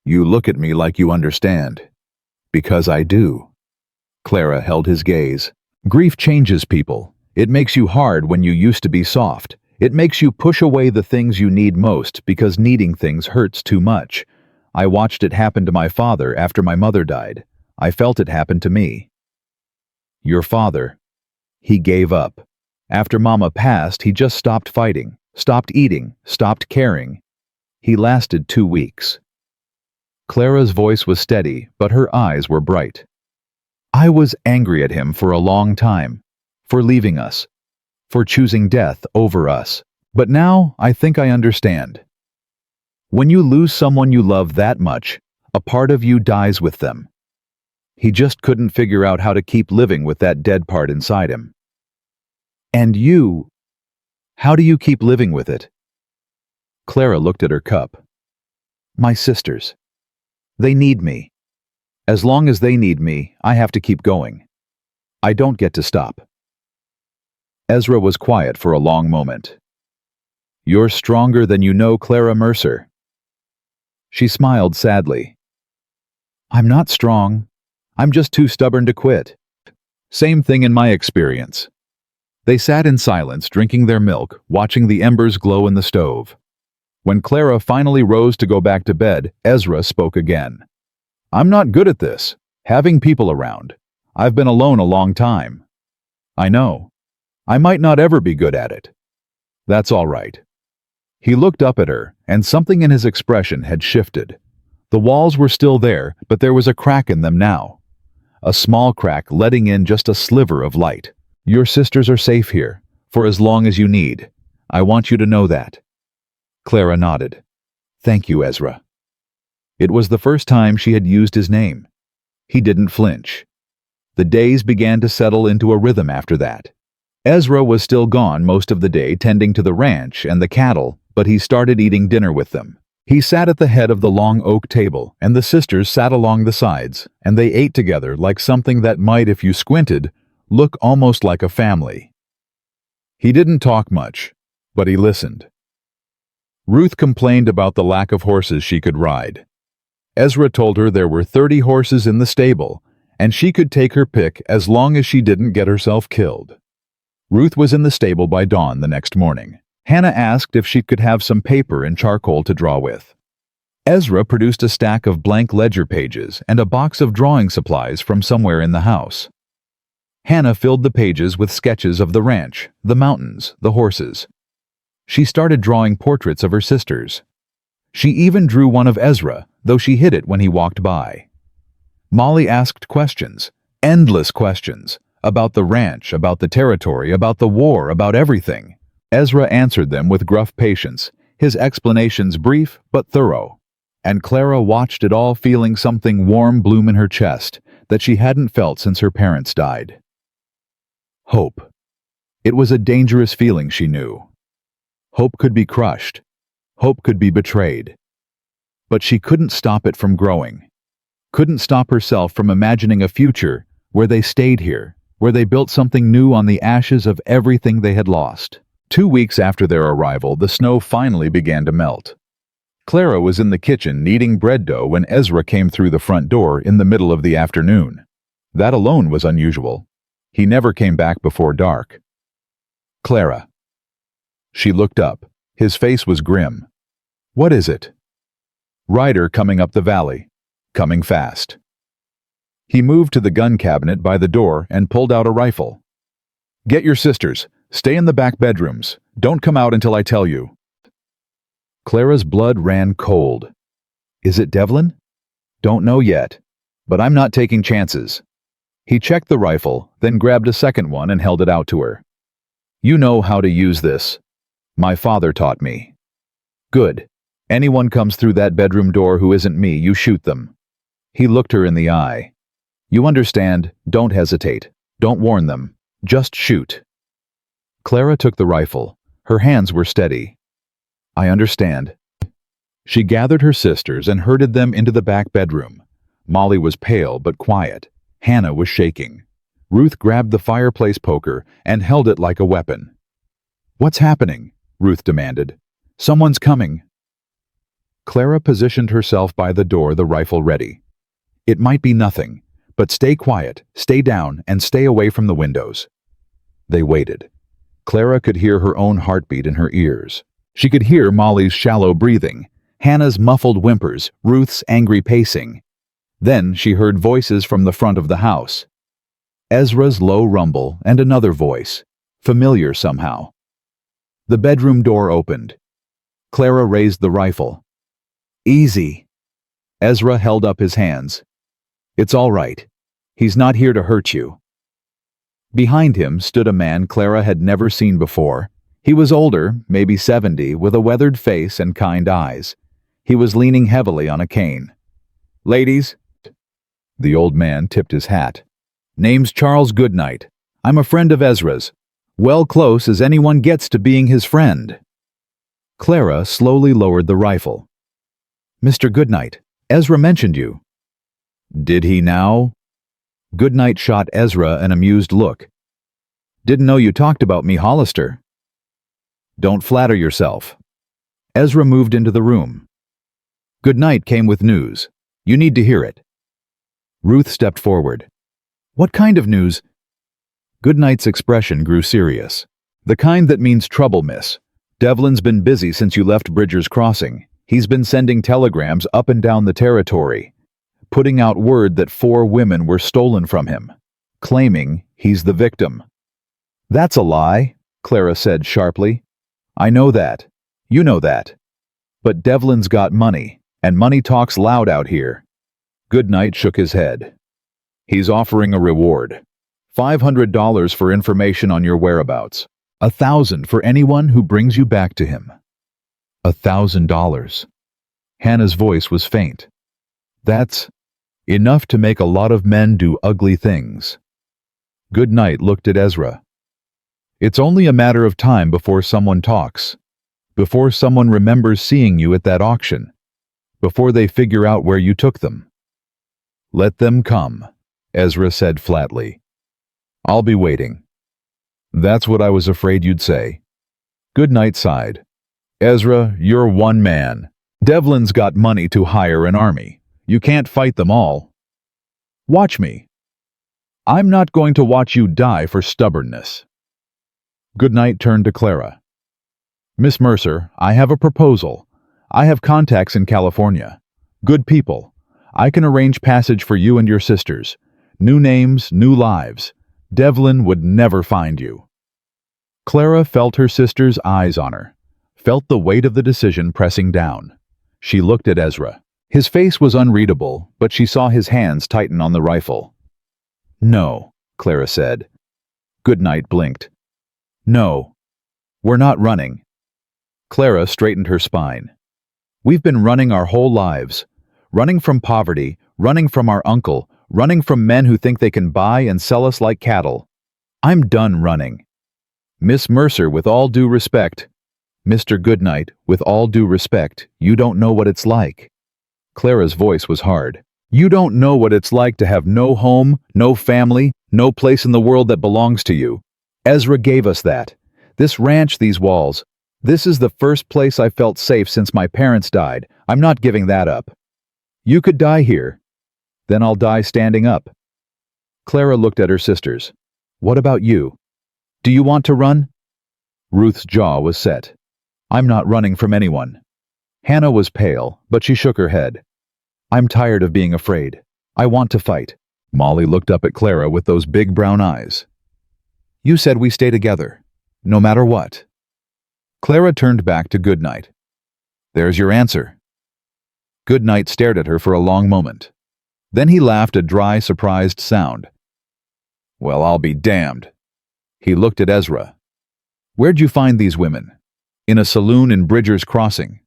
Speaker 1: "You look at me like you understand." "Because I do." Clara held his gaze. "Grief changes people. It makes you hard when you used to be soft. It makes you push away the things you need most because needing things hurts too much. I watched it happen to my father after my mother died. I felt it happen to me." "Your father..." "He gave up. After Mama passed, he just stopped fighting, stopped eating, stopped caring. He lasted 2 weeks." Clara's voice was steady, but her eyes were bright. "I was angry at him for a long time, for leaving us, for choosing death over us. But now I think I understand. When you lose someone you love that much, a part of you dies with them." He just couldn't figure out how to keep living with that dead part inside him. And you, how do you keep living with it? Clara looked at her cup. My sisters. They need me. As long as they need me, I have to keep going. I don't get to stop. Ezra was quiet for a long moment. You're stronger than you know, Clara Mercer. She smiled sadly. I'm not strong. I'm just too stubborn to quit. Same thing in my experience. They sat in silence, drinking their milk, watching the embers glow in the stove. When Clara finally rose to go back to bed, Ezra spoke again. I'm not good at this, having people around. I've been alone a long time. I know. I might not ever be good at it. That's all right. He looked up at her, and something in his expression had shifted. The walls were still there, but there was a crack in them now. A small crack letting in just a sliver of light. Your sisters are safe here, for as long as you need. I want you to know that. Clara nodded. Thank you, Ezra. It was the first time she had used his name. He didn't flinch. The days began to settle into a rhythm after that. Ezra was still gone most of the day tending to the ranch and the cattle, but he started eating dinner with them. He sat at the head of the long oak table, and the sisters sat along the sides, and they ate together like something that might, if you squinted, look almost like a family. He didn't talk much, but he listened. Ruth complained about the lack of horses she could ride. Ezra told her there were 30 horses in the stable, and she could take her pick as long as she didn't get herself killed. Ruth was in the stable by dawn the next morning. Hannah asked if she could have some paper and charcoal to draw with. Ezra produced a stack of blank ledger pages and a box of drawing supplies from somewhere in the house. Hannah filled the pages with sketches of the ranch, the mountains, the horses. She started drawing portraits of her sisters. She even drew one of Ezra, though she hid it when he walked by. Molly asked questions, endless questions, about the ranch, about the territory, about the war, about everything. Ezra answered them with gruff patience, his explanations brief but thorough. And Clara watched it all, feeling something warm bloom in her chest that she hadn't felt since her parents died. Hope. It was a dangerous feeling, she knew. Hope could be crushed. Hope could be betrayed. But she couldn't stop it from growing. Couldn't stop herself from imagining a future where they stayed here, where they built something new on the ashes of everything they had lost. 2 weeks after their arrival, the snow finally began to melt. Clara was in the kitchen kneading bread dough when Ezra came through the front door in the middle of the afternoon. That alone was unusual. He never came back before dark. Clara. She looked up. His face was grim. What is it? Rider coming up the valley. Coming fast. He moved to the gun cabinet by the door and pulled out a rifle. Get your sisters. Stay in the back bedrooms. Don't come out until I tell you. Clara's blood ran cold. Is it Devlin? Don't know yet, but I'm not taking chances. He checked the rifle, then grabbed a second one and held it out to her. You know how to use this. My father taught me. Good. Anyone comes through that bedroom door who isn't me, you shoot them. He looked her in the eye. You understand, don't hesitate. Don't warn them. Just shoot. Clara took the rifle. Her hands were steady. I understand. She gathered her sisters and herded them into the back bedroom. Molly was pale but quiet. Hannah was shaking. Ruth grabbed the fireplace poker and held it like a weapon. What's happening? Ruth demanded. Someone's coming. Clara positioned herself by the door, the rifle ready. It might be nothing, but stay quiet, stay down, and stay away from the windows. They waited. Clara could hear her own heartbeat in her ears. She could hear Molly's shallow breathing, Hannah's muffled whimpers, Ruth's angry pacing. Then she heard voices from the front of the house. Ezra's low rumble and another voice, familiar somehow. The bedroom door opened. Clara raised the rifle. Easy. Ezra held up his hands. It's all right. He's not here to hurt you. Behind him stood a man Clara had never seen before. He was older, maybe 70, with a weathered face and kind eyes. He was leaning heavily on a cane. Ladies. The old man tipped his hat. "Name's Charles Goodnight. I'm a friend of Ezra's. Well, close as anyone gets to being his friend." Clara slowly lowered the rifle. "Mr. Goodnight, Ezra mentioned you." "Did he now?" Goodnight shot Ezra an amused look. "Didn't know you talked about me, Hollister." "Don't flatter yourself." Ezra moved into the room. Goodnight came with news. "You need to hear it." Ruth stepped forward. "What kind of news?" Goodnight's expression grew serious. "The kind that means trouble, miss. Devlin's been busy since you left Bridger's Crossing. He's been sending telegrams up and down the territory, putting out word that 4 women were stolen from him, claiming he's the victim." "That's a lie," Clara said sharply. "I know that. You know that. But Devlin's got money, and money talks loud out here." Goodnight shook his head. "He's offering a reward. $500 for information on your whereabouts. 1,000 for anyone who brings you back to him." $1,000. Hannah's voice was faint. "That's enough to make a lot of men do ugly things." Goodnight looked at Ezra. "It's only a matter of time before someone talks, before someone remembers seeing you at that auction, before they figure out where you took them." "Let them come," Ezra said flatly. "I'll be waiting." "That's what I was afraid you'd say." Goodnight sighed. "Ezra, you're one man. Devlin's got money to hire an army. You can't fight them all. Watch me. I'm not going to watch you die for stubbornness." Goodnight turned to Clara. "Miss Mercer, I have a proposal. I have contacts in California. Good people. I can arrange passage for you and your sisters. New names, new lives. Devlin would never find you." Clara felt her sister's eyes on her, felt the weight of the decision pressing down. She looked at Ezra. His face was unreadable, but she saw his hands tighten on the rifle. "No," Clara said. Goodnight blinked. "No. We're not running." Clara straightened her spine. "We've been running our whole lives. Running from poverty, running from our uncle, running from men who think they can buy and sell us like cattle. I'm done running. Miss Mercer, with all due respect." "Mr. Goodnight, with all due respect, you don't know what it's like." Clara's voice was hard. "You don't know what it's like to have no home, no family, no place in the world that belongs to you. Ezra gave us that. This ranch, these walls. This is the first place I felt safe since my parents died. I'm not giving that up. You could die here. Then I'll die standing up." Clara looked at her sisters. "What about you? Do you want to run?" Ruth's jaw was set. "I'm not running from anyone." Hannah was pale, but she shook her head. "I'm tired of being afraid. I want to fight." Molly looked up at Clara with those big brown eyes. "You said we stay together, no matter what." Clara turned back to Goodnight. "There's your answer." Goodnight stared at her for a long moment. Then he laughed a dry, surprised sound. "Well, I'll be damned." He looked at Ezra. "Where'd you find these women?" "In a saloon in Bridger's Crossing."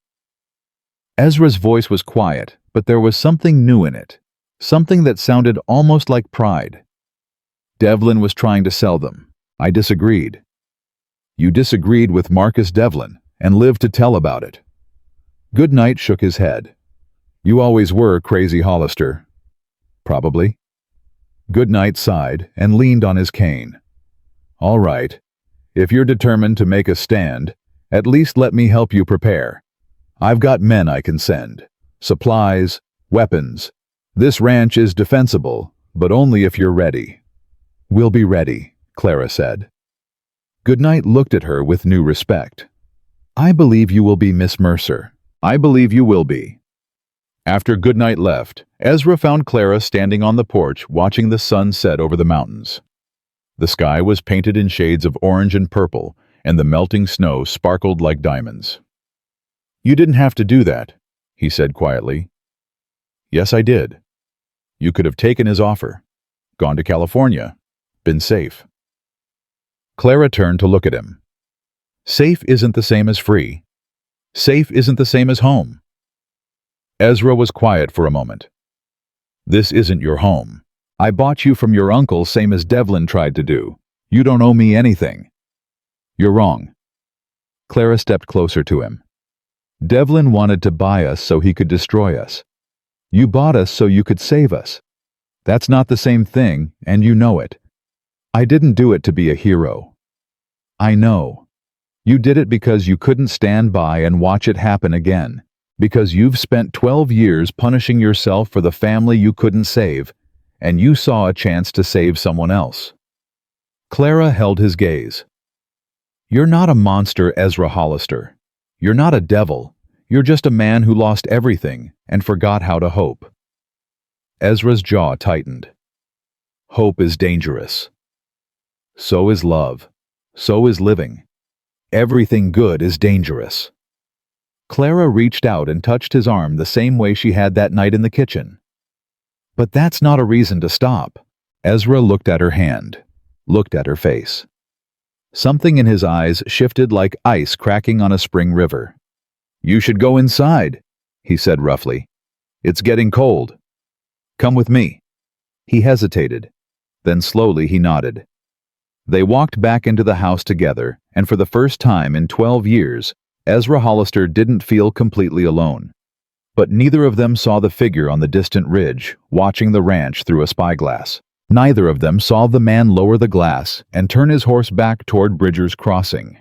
Speaker 1: Ezra's voice was quiet, but there was something new in it, something that sounded almost like pride. "Devlin was trying to sell them. I disagreed." "You disagreed with Marcus Devlin and lived to tell about it." Goodnight shook his head. "You always were crazy, Hollister." "Probably." Goodnight sighed and leaned on his cane. "All right. If you're determined to make a stand, at least let me help you prepare. I've got men I can send. Supplies, weapons. This ranch is defensible, but only if you're ready." "We'll be ready," Clara said. Goodnight looked at her with new respect. "I believe you will be, Miss Mercer. I believe you will be." After Goodnight left, Ezra found Clara standing on the porch watching the sun set over the mountains. The sky was painted in shades of orange and purple, and the melting snow sparkled like diamonds. "You didn't have to do that," he said quietly. "Yes, I did. You could have taken his offer, gone to California, been safe." Clara turned to look at him. "Safe isn't the same as free. Safe isn't the same as home." Ezra was quiet for a moment. This isn't your home. I bought you from your uncle same as Devlin tried to do. You don't owe me anything. You're wrong. Clara stepped closer to him. Devlin wanted to buy us so he could destroy us. You bought us so you could save us. That's not the same thing, and you know it. I didn't do it to be a hero. I know. You did it because you couldn't stand by and watch it happen again. Because you've spent 12 years punishing yourself for the family you couldn't save, and you saw a chance to save someone else. Clara held his gaze. You're not a monster, Ezra Hollister. You're not a devil. You're just a man who lost everything and forgot how to hope. Ezra's jaw tightened. Hope is dangerous. So is love. So is living. Everything good is dangerous. Clara reached out and touched his arm the same way she had that night in the kitchen. But that's not a reason to stop. Ezra looked at her hand, looked at her face. Something in his eyes shifted like ice cracking on a spring river. You should go inside, he said roughly. It's getting cold. Come with me. He hesitated. Then slowly he nodded. They walked back into the house together, and for the first time in 12 years, Ezra Hollister didn't feel completely alone. But neither of them saw the figure on the distant ridge, watching the ranch through a spyglass. Neither of them saw the man lower the glass and turn his horse back toward Bridger's Crossing.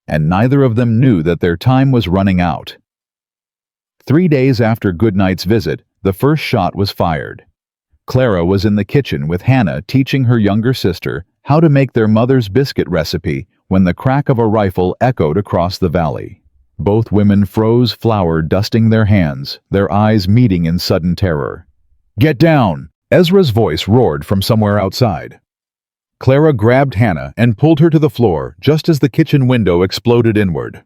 Speaker 1: And neither of them knew that their time was running out. 3 days after Goodnight's visit, the first shot was fired. Clara was in the kitchen with Hannah teaching her younger sister how to make their mother's biscuit recipe when the crack of a rifle echoed across the valley. Both women froze, flour dusting their hands, their eyes meeting in sudden terror. Get down! Ezra's voice roared from somewhere outside. Clara grabbed Hannah and pulled her to the floor just as the kitchen window exploded inward.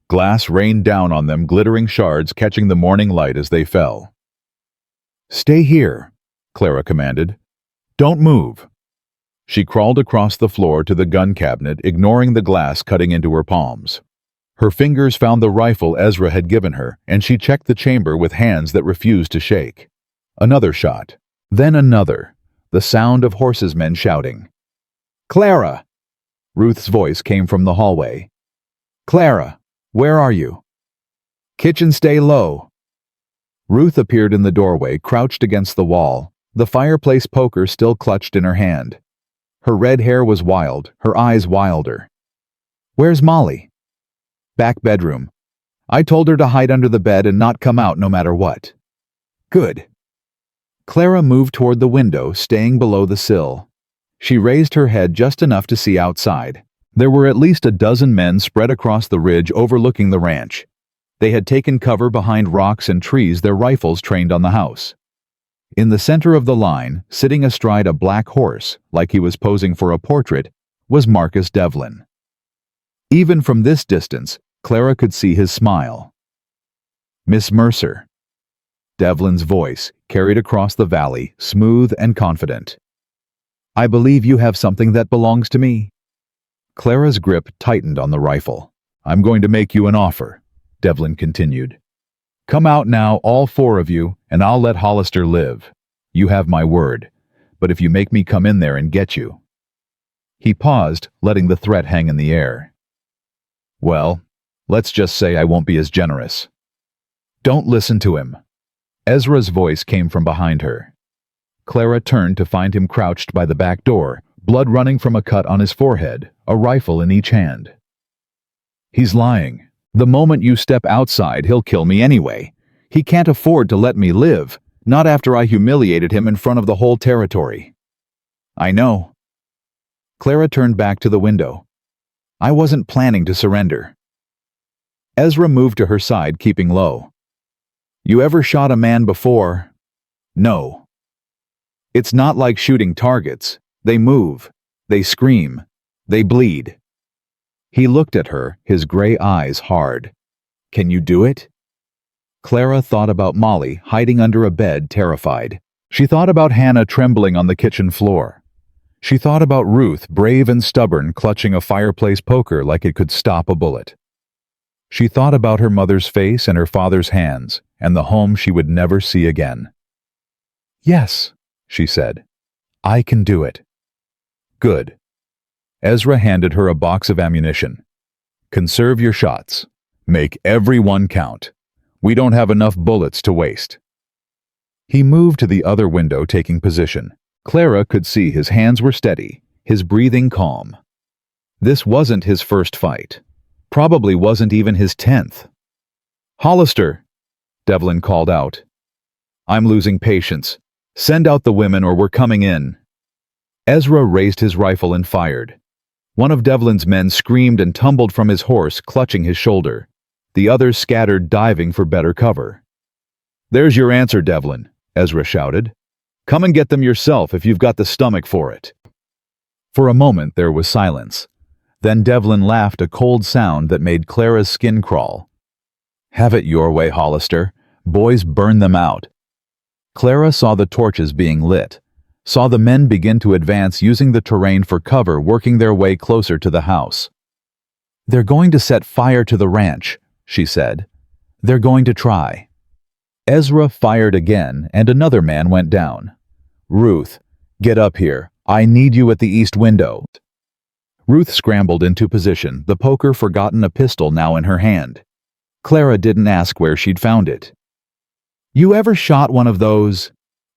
Speaker 1: Glass rained down on them, glittering shards catching the morning light as they fell. Stay here, Clara commanded. Don't move. She crawled across the floor to the gun cabinet, ignoring the glass cutting into her palms. Her fingers found the rifle Ezra had given her, and she checked the chamber with hands that refused to shake. Another shot. Then another. The sound of horsemen shouting. Clara! Ruth's voice came from the hallway. Clara, where are you? Kitchen, stay low. Ruth appeared in the doorway, crouched against the wall, the fireplace poker still clutched in her hand. Her red hair was wild, her eyes wilder. Where's Molly? Back bedroom. I told her to hide under the bed and not come out no matter what. Good. Clara moved toward the window, staying below the sill. She raised her head just enough to see outside. There were at least a dozen men spread across the ridge overlooking the ranch. They had taken cover behind rocks and trees, their rifles trained on the house. In the center of the line, sitting astride a black horse, like he was posing for a portrait, was Marcus Devlin. Even from this distance, Clara could see his smile. Miss Mercer. Devlin's voice carried across the valley, smooth and confident. I believe you have something that belongs to me. Clara's grip tightened on the rifle. I'm going to make you an offer, Devlin continued. Come out now, all four of you, and I'll let Hollister live. You have my word, but if you make me come in there and get you. He paused, letting the threat hang in the air. Well, let's just say I won't be as generous. Don't listen to him. Ezra's voice came from behind her. Clara turned to find him crouched by the back door, blood running from a cut on his forehead, a rifle in each hand. He's lying. The moment you step outside, he'll kill me anyway. He can't afford to let me live, not after I humiliated him in front of the whole territory. I know. Clara turned back to the window. I wasn't planning to surrender. Ezra moved to her side, keeping low. You ever shot a man before? No. It's not like shooting targets. They move. They scream. They bleed. He looked at her, his gray eyes hard. Can you do it? Clara thought about Molly hiding under a bed, terrified. She thought about Hannah trembling on the kitchen floor. She thought about Ruth, brave and stubborn, clutching a fireplace poker like it could stop a bullet. She thought about her mother's face and her father's hands, and the home she would never see again. Yes, she said. I can do it. Good. Ezra handed her a box of ammunition. Conserve your shots. Make every one count. We don't have enough bullets to waste. He moved to the other window, taking position. Clara could see his hands were steady, his breathing calm. This wasn't his first fight. Probably wasn't even his 10th. Hollister, Devlin called out. I'm losing patience. Send out the women or we're coming in. Ezra raised his rifle and fired. One of Devlin's men screamed and tumbled from his horse, clutching his shoulder. The others scattered, diving for better cover. There's your answer, Devlin, Ezra shouted. Come and get them yourself if you've got the stomach for it. For a moment there was silence. Then Devlin laughed, a cold sound that made Clara's skin crawl. Have it your way, Hollister. Boys, burn them out. Clara saw the torches being lit, saw the men begin to advance using the terrain for cover, working their way closer to the house. They're going to set fire to the ranch, she said. They're going to try. Ezra fired again, and another man went down. Ruth, get up here. I need you at the east window. Ruth scrambled into position, the poker forgotten, a pistol now in her hand. Clara didn't ask where she'd found it. You ever shot one of those?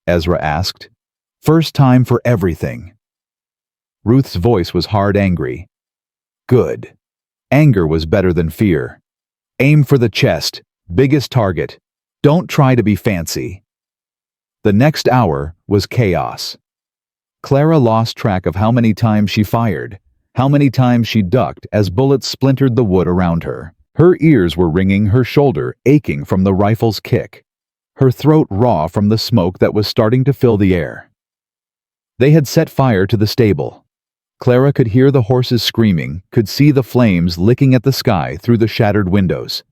Speaker 1: Ezra asked. First time for everything. Ruth's voice was hard, angry. Good. Anger was better than fear. Aim for the chest, biggest target. Don't try to be fancy. The next hour was chaos. Clara lost track of how many times she fired, how many times she ducked as bullets splintered the wood around her. Her ears were ringing, her shoulder aching from the rifle's kick, her throat raw from the smoke that was starting to fill the air. They had set fire to the stable. Clara could hear the horses screaming, could see the flames licking at the sky through the shattered windows.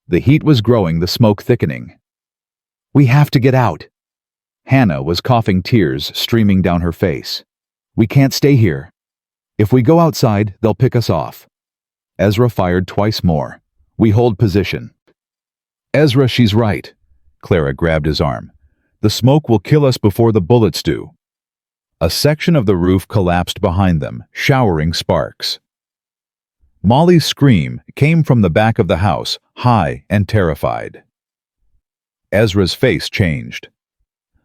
Speaker 1: The heat was growing, the smoke thickening. We have to get out. Hannah was coughing, tears streaming down her face. We can't stay here. If we go outside, they'll pick us off. Ezra fired twice more. We hold position. Ezra, she's right. Clara grabbed his arm. The smoke will kill us before the bullets do. A section of the roof collapsed behind them, showering sparks. Molly's scream came from the back of the house, high and terrified. Ezra's face changed.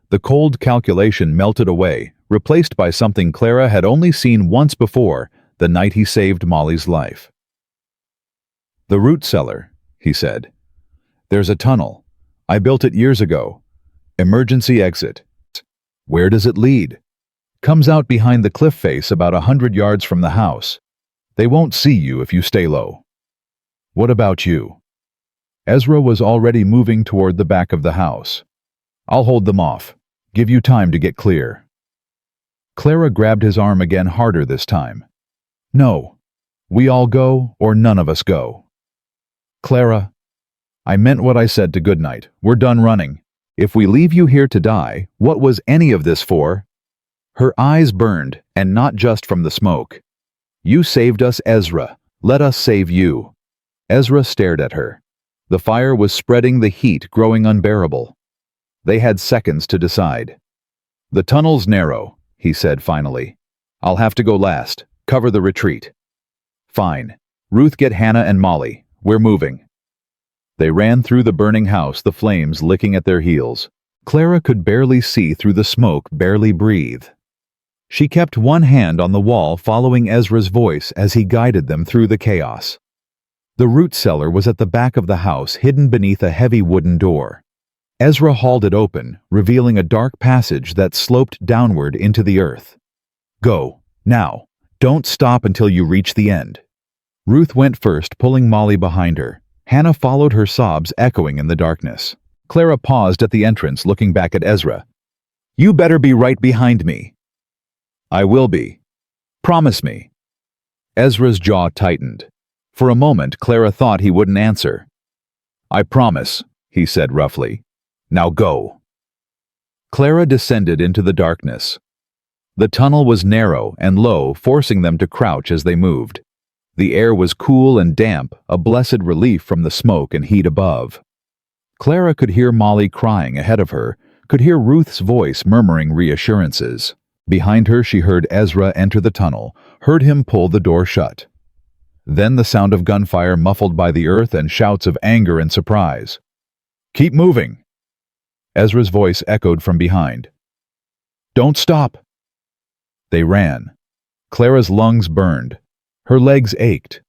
Speaker 1: The cold calculation melted away, replaced by something Clara had only seen once before, the night he saved Molly's life. The root cellar, he said. There's a tunnel. I built it years ago. Emergency exit. Where does it lead? Comes out behind the cliff face about 100 yards from the house. They won't see you if you stay low. What about you? Ezra was already moving toward the back of the house. I'll hold them off. Give you time to get clear. Clara grabbed his arm again, harder this time. No. We all go, or none of us go. Clara, I meant what I said to Goodnight. We're done running. If we leave you here to die, what was any of this for? Her eyes burned, and not just from the smoke. You saved us, Ezra. Let us save you. Ezra stared at her. The fire was spreading, the heat growing unbearable. They had seconds to decide. The tunnel's narrow, he said finally. I'll have to go last. Cover the retreat. Fine. Ruth, get Hannah and Molly. We're moving. They ran through the burning house, the flames licking at their heels. Clara could barely see through the smoke, barely breathe. She kept one hand on the wall, following Ezra's voice as he guided them through the chaos. The root cellar was at the back of the house, hidden beneath a heavy wooden door. Ezra hauled it open, revealing a dark passage that sloped downward into the earth. Go, now. Don't stop until you reach the end. Ruth went first, pulling Molly behind her. Hannah followed, her sobs echoing in the darkness. Clara paused at the entrance, looking back at Ezra. You better be right behind me. I will be. Promise me. Ezra's jaw tightened. For a moment, Clara thought he wouldn't answer. I promise, he said roughly. Now go. Clara descended into the darkness. The tunnel was narrow and low, forcing them to crouch as they moved. The air was cool and damp, a blessed relief from the smoke and heat above. Clara could hear Molly crying ahead of her, could hear Ruth's voice murmuring reassurances. Behind her, she heard Ezra enter the tunnel, heard him pull the door shut. Then the sound of gunfire muffled by the earth and shouts of anger and surprise. "Keep moving!" Ezra's voice echoed from behind. "Don't stop!" They ran. Clara's lungs burned. Her legs ached.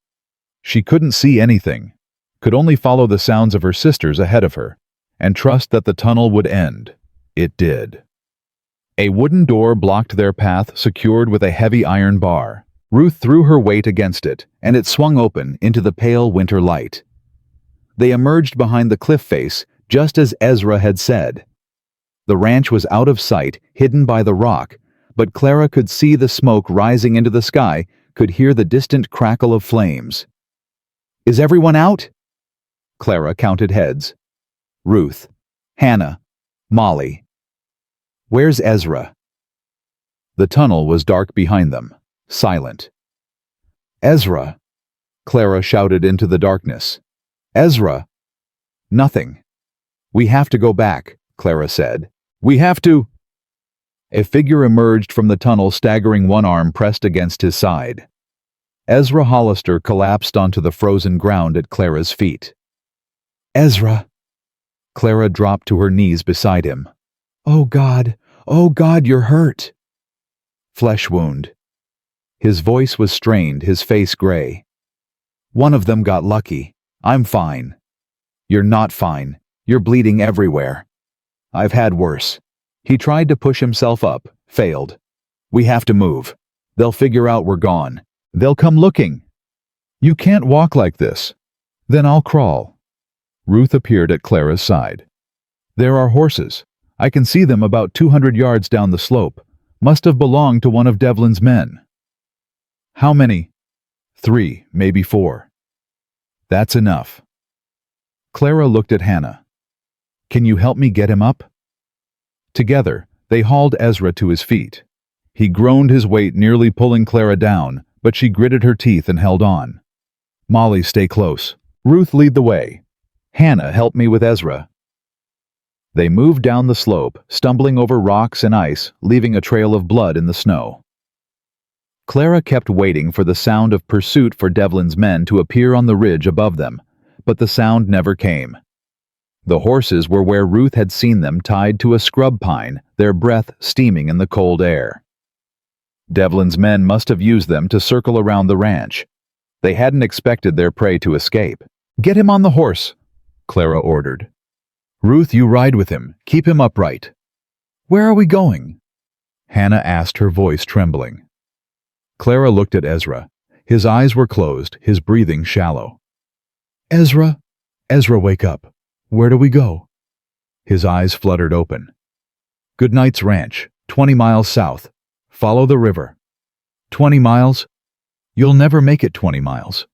Speaker 1: She couldn't see anything, could only follow the sounds of her sisters ahead of her, and trust that the tunnel would end. It did. A wooden door blocked their path, secured with a heavy iron bar. Ruth threw her weight against it, and it swung open into the pale winter light. They emerged behind the cliff face, just as Ezra had said. The ranch was out of sight, hidden by the rock, but Clara could see the smoke rising into the sky, could hear the distant crackle of flames. "Is everyone out?" Clara counted heads. Ruth, Hannah, Molly. "Where's Ezra?" The tunnel was dark behind them, silent. "Ezra!" Clara shouted into the darkness. "Ezra!" "Nothing. We have to go back," Clara said. "We have to—" A figure emerged from the tunnel, staggering, one arm pressed against his side. Ezra Hollister collapsed onto the frozen ground at Clara's feet. "Ezra!" Clara dropped to her knees beside him. Oh, God, you're hurt." "Flesh wound." His voice was strained, his face gray. "One of them got lucky. I'm fine." "You're not fine. You're bleeding everywhere." "I've had worse." He tried to push himself up, failed. "We have to move. They'll figure out we're gone. They'll come looking." "You can't walk like this." "Then I'll crawl." Ruth appeared at Clara's side. "There are horses. I can see them about 200 yards down the slope. Must have belonged to one of Devlin's men." "How many?" "3, maybe 4. "That's enough." Clara looked at Hannah. "Can you help me get him up?" Together, they hauled Ezra to his feet. He groaned, his weight nearly pulling Clara down, but she gritted her teeth and held on. "Molly, stay close. Ruth, lead the way. Hannah, help me with Ezra." They moved down the slope, stumbling over rocks and ice, leaving a trail of blood in the snow. Clara kept waiting for the sound of pursuit for Devlin's men to appear on the ridge above them, but the sound never came. The horses were where Ruth had seen them, tied to a scrub pine, their breath steaming in the cold air. Devlin's men must have used them to circle around the ranch. They hadn't expected their prey to escape. "Get him on the horse," Clara ordered. "Ruth, you ride with him. Keep him upright." "Where are we going?" Hannah asked, her voice trembling. Clara looked at Ezra. His eyes were closed, his breathing shallow. "Ezra, wake up. Where do we go?" His eyes fluttered open. "Goodnight's ranch, 20 miles south. Follow the river." 20 miles? You'll never make it 20 miles.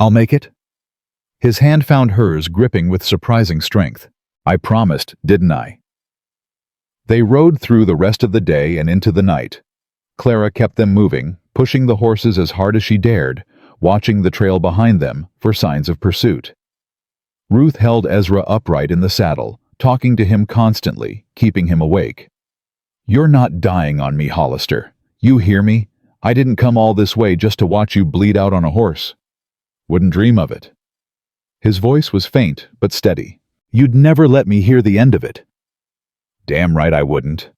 Speaker 1: "I'll make it." His hand found hers, gripping with surprising strength. "I promised, didn't I?" They rode through the rest of the day and into the night. Clara kept them moving, pushing the horses as hard as she dared, watching the trail behind them for signs of pursuit. Ruth held Ezra upright in the saddle, talking to him constantly, keeping him awake. "You're not dying on me, Hollister. You hear me? I didn't come all this way just to watch you bleed out on a horse. Wouldn't dream of it." His voice was faint but steady. "You'd never let me hear the end of it." "Damn right I wouldn't."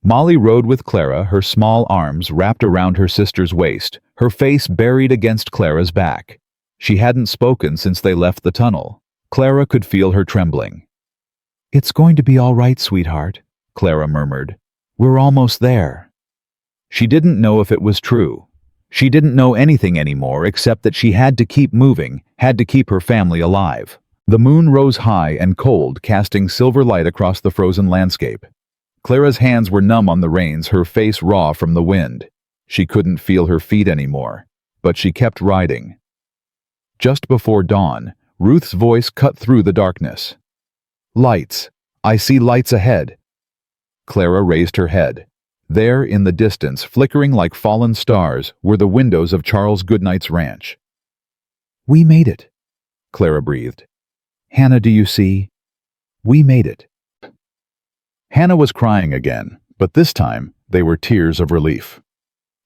Speaker 1: Molly rode with Clara, her small arms wrapped around her sister's waist, her face buried against Clara's back. She hadn't spoken since they left the tunnel. Clara could feel her trembling. "It's going to be all right, sweetheart," Clara murmured. "We're almost there." She didn't know if it was true. She didn't know anything anymore except that she had to keep moving, had to keep her family alive. The moon rose high and cold, casting silver light across the frozen landscape. Clara's hands were numb on the reins, her face raw from the wind. She couldn't feel her feet anymore, but she kept riding. Just before dawn, Ruth's voice cut through the darkness. "Lights. I see lights ahead." Clara raised her head. There, in the distance, flickering like fallen stars, were the windows of Charles Goodnight's ranch. "We made it," Clara breathed. "Hannah, do you see? We made it." Hannah was crying again, but this time they were tears of relief.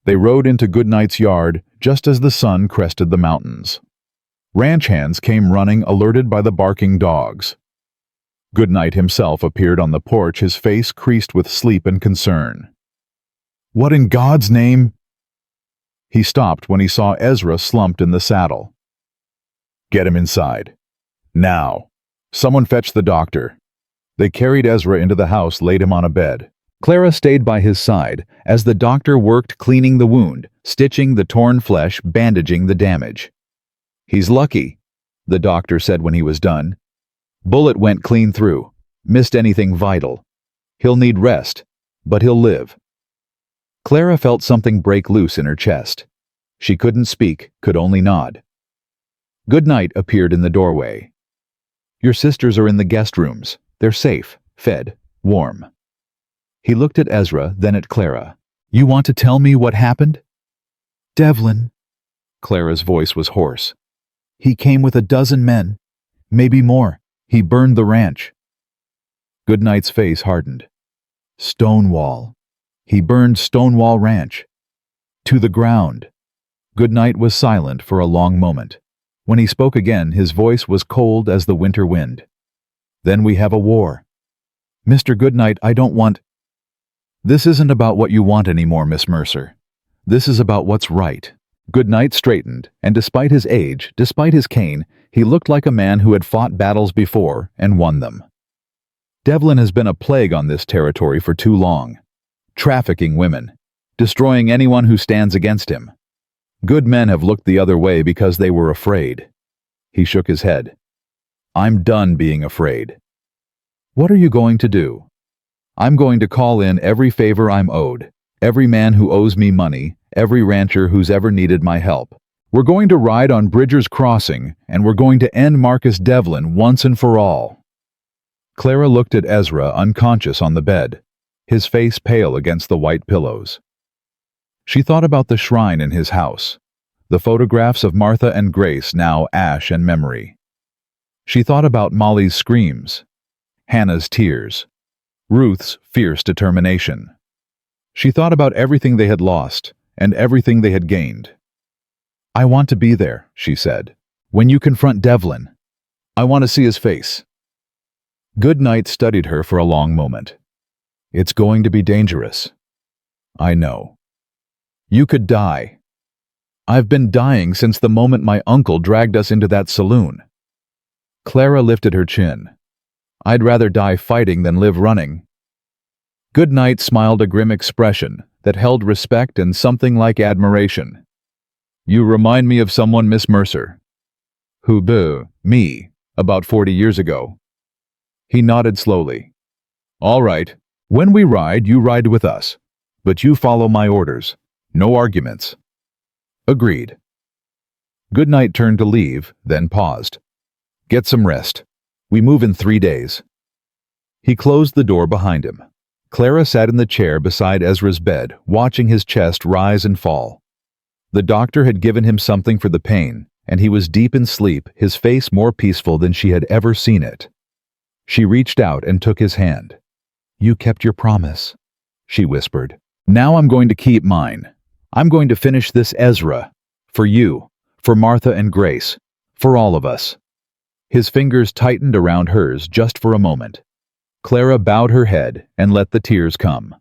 Speaker 1: They rode into Goodnight's yard just as the sun crested the mountains. Ranch hands came running, alerted by the barking dogs. Goodnight himself appeared on the porch, his face creased with sleep and concern. "What in God's name?" He stopped when he saw Ezra slumped in the saddle. "Get him inside. Now. Someone fetch the doctor." They carried Ezra into the house, laid him on a bed. Clara stayed by his side as the doctor worked cleaning the wound, stitching the torn flesh, bandaging the damage. "He's lucky," the doctor said when he was done. "Bullet went clean through. Missed anything vital. He'll need rest, but he'll live." Clara felt something break loose in her chest. She couldn't speak, could only nod. Goodnight appeared in the doorway. "Your sisters are in the guest rooms. They're safe, fed, warm." He looked at Ezra, then at Clara. "You want to tell me what happened?" "Devlin." Clara's voice was hoarse. "He came with 12 men. Maybe more. He burned the ranch." Goodnight's face hardened. "Stonewall. He burned Stonewall Ranch. To the ground." Goodnight was silent for a long moment. When he spoke again, his voice was cold as the winter wind. "Then we have a war." "Mr. Goodnight, I don't want—" "This isn't about what you want anymore, Miss Mercer. This is about what's right." Goodnight straightened, and despite his age, despite his cane, he looked like a man who had fought battles before and won them. "Devlin has been a plague on this territory for too long. Trafficking women, destroying anyone who stands against him. Good men have looked the other way because they were afraid." He shook his head. "I'm done being afraid." "What are you going to do?" "I'm going to call in every favor I'm owed, every man who owes me money, every rancher who's ever needed my help. We're going to ride on Bridger's Crossing, and we're going to end Marcus Devlin once and for all." Clara looked at Ezra, unconscious on the bed, his face pale against the white pillows. She thought about the shrine in his house, the photographs of Martha and Grace, now ash and memory. She thought about Molly's screams, Hannah's tears, Ruth's fierce determination. She thought about everything they had lost and everything they had gained. "I want to be there," she said, "when you confront Devlin. I want to see his face." Goodnight studied her for a long moment. "It's going to be dangerous. I know. You could die. I've been dying since the moment my uncle dragged us into that saloon." Clara lifted her chin. "I'd rather die fighting than live running." Goodnight smiled a grim expression that held respect and something like admiration. "You remind me of someone, Miss Mercer." "Who, me, about 40 years ago." He nodded slowly. "All right. When we ride, you ride with us. But you follow my orders. No arguments." "Agreed." Goodnight turned to leave, then paused. "Get some rest. We move in 3 days." He closed the door behind him. Clara sat in the chair beside Ezra's bed, watching his chest rise and fall. The doctor had given him something for the pain, and he was deep in sleep, his face more peaceful than she had ever seen it. She reached out and took his hand. "You kept your promise," she whispered. "Now I'm going to keep mine. I'm going to finish this, Ezra. For you, for Martha and Grace, for all of us." His fingers tightened around hers just for a moment. Clara bowed her head and let the tears come.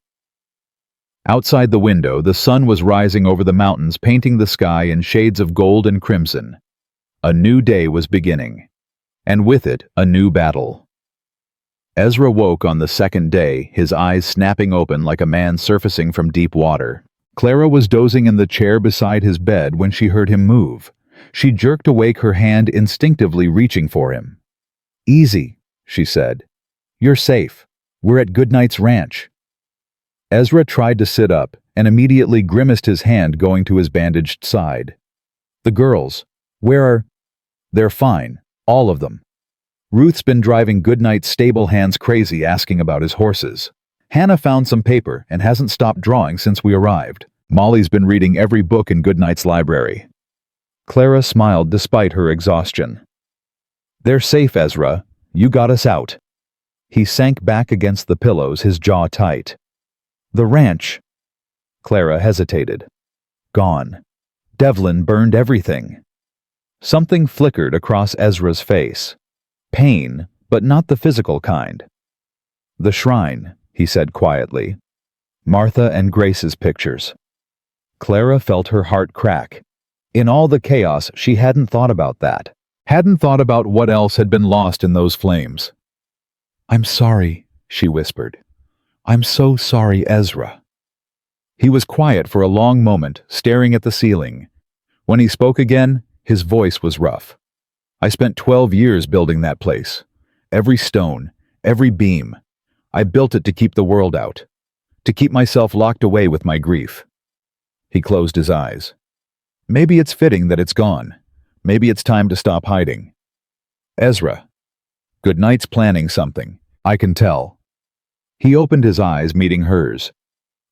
Speaker 1: Outside the window, the sun was rising over the mountains, painting the sky in shades of gold and crimson. A new day was beginning, and with it, a new battle. Ezra woke on the second day, his eyes snapping open like a man surfacing from deep water. Clara was dozing in the chair beside his bed when she heard him move. She jerked awake, her hand instinctively reaching for him. "Easy," she said. "You're safe. We're at Goodnight's ranch." Ezra tried to sit up and immediately grimaced, his hand going to his bandaged side. "The girls, where are—" "They're fine, all of them. Ruth's been driving Goodnight's stable hands crazy, asking about his horses. Hannah found some paper and hasn't stopped drawing since we arrived. Molly's been reading every book in Goodnight's library." Clara smiled despite her exhaustion. "They're safe, Ezra. You got us out." He sank back against the pillows, his jaw tight. The ranch. Clara hesitated. Gone. Devlin burned everything. Something flickered across Ezra's face. Pain, but not the physical kind. The shrine, he said quietly. Martha and Grace's pictures. Clara felt her heart crack. In all the chaos, she hadn't thought about that. Hadn't thought about what else had been lost in those flames. "I'm sorry," she whispered. "I'm so sorry, Ezra." He was quiet for a long moment, staring at the ceiling. When he spoke again, his voice was rough. "I spent 12 years building that place. Every stone, every beam. I built it to keep the world out, to keep myself locked away with my grief." He closed his eyes. "Maybe it's fitting that it's gone. Maybe it's time to stop hiding. Ezra, good night's planning something. I can tell." He opened his eyes, meeting hers.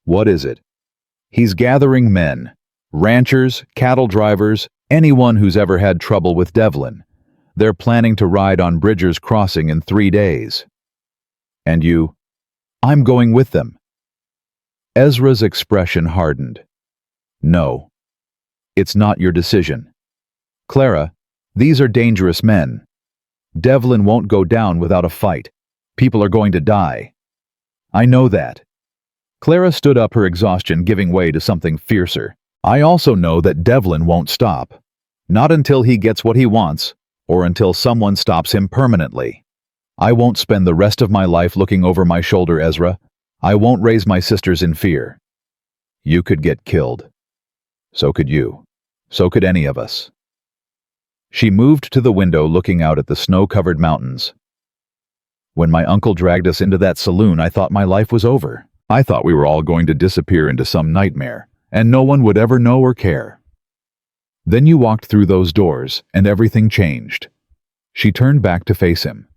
Speaker 1: "What is it?" "He's gathering men. Ranchers, cattle drivers, anyone who's ever had trouble with Devlin. They're planning to ride on Bridger's Crossing in 3 days. "And you?" "I'm going with them." Ezra's expression hardened. "No. It's not your decision. Clara, these are dangerous men. Devlin won't go down without a fight. People are going to die. I know that." Clara stood up, her exhaustion giving way to something fiercer. "I also know that Devlin won't stop. Not until he gets what he wants, or until someone stops him permanently. I won't spend the rest of my life looking over my shoulder, Ezra. I won't raise my sisters in fear. You could get killed. So could you. So could any of us." She moved to the window, looking out at the snow-covered mountains. "When my uncle dragged us into that saloon, I thought my life was over. I thought we were all going to disappear into some nightmare, and no one would ever know or care. Then you walked through those doors, and everything changed." She turned back to face him.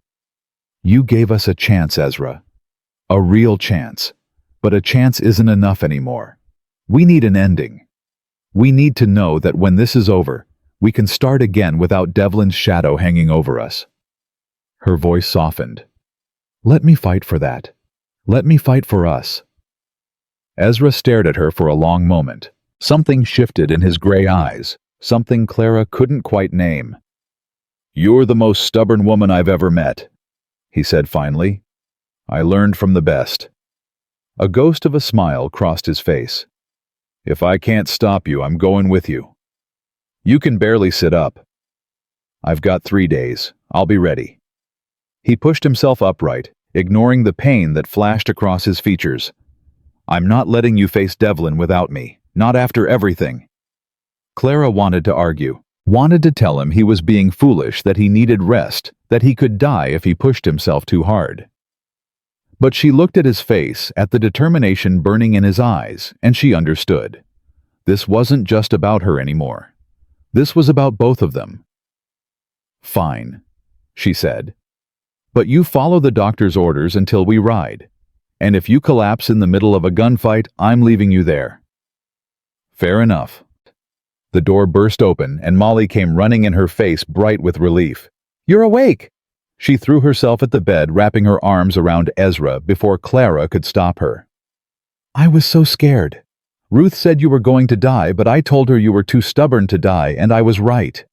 Speaker 1: "You gave us a chance, Ezra. A real chance. But a chance isn't enough anymore. We need an ending. We need to know that when this is over, we can start again without Devlin's shadow hanging over us." Her voice softened. "Let me fight for that. Let me fight for us." Ezra stared at her for a long moment. Something shifted in his gray eyes, something Clara couldn't quite name. "You're the most stubborn woman I've ever met," he said finally. "I learned from the best." A ghost of a smile crossed his face. "If I can't stop you, I'm going with you. You can barely sit up. I've got 3 days. I'll be ready." He pushed himself upright, ignoring the pain that flashed across his features. "I'm not letting you face Devlin without me, not after everything." Clara wanted to argue, wanted to tell him he was being foolish, that he needed rest, that he could die if he pushed himself too hard. But she looked at his face, at the determination burning in his eyes, and she understood. This wasn't just about her anymore. This was about both of them. "Fine," she said. "But you follow the doctor's orders until we ride. And if you collapse in the middle of a gunfight, I'm leaving you there." "Fair enough." The door burst open, and Molly came running in, her face bright with relief. "You're awake!" She threw herself at the bed, wrapping her arms around Ezra before Clara could stop her. "I was so scared. Ruth said you were going to die, but I told her you were too stubborn to die, and I was right."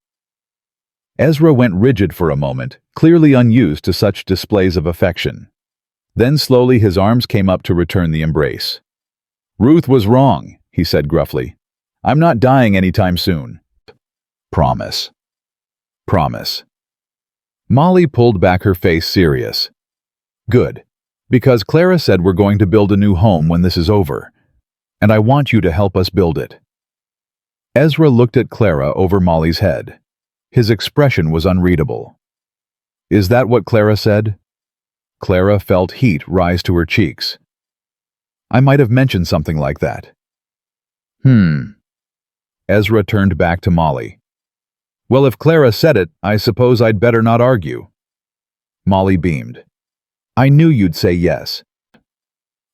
Speaker 1: Ezra went rigid for a moment, clearly unused to such displays of affection. Then slowly his arms came up to return the embrace. "Ruth was wrong," he said gruffly. "I'm not dying anytime soon. Promise." "Promise." Molly pulled back, her face serious. "Good, because Clara said we're going to build a new home when this is over, and I want you to help us build it." Ezra looked at Clara over Molly's head. His expression was unreadable. "Is that what Clara said?" Clara felt heat rise to her cheeks. "I might have mentioned something like that." Ezra turned back to Molly. "Well, if Clara said it, I suppose I'd better not argue." Molly beamed. "I knew you'd say yes."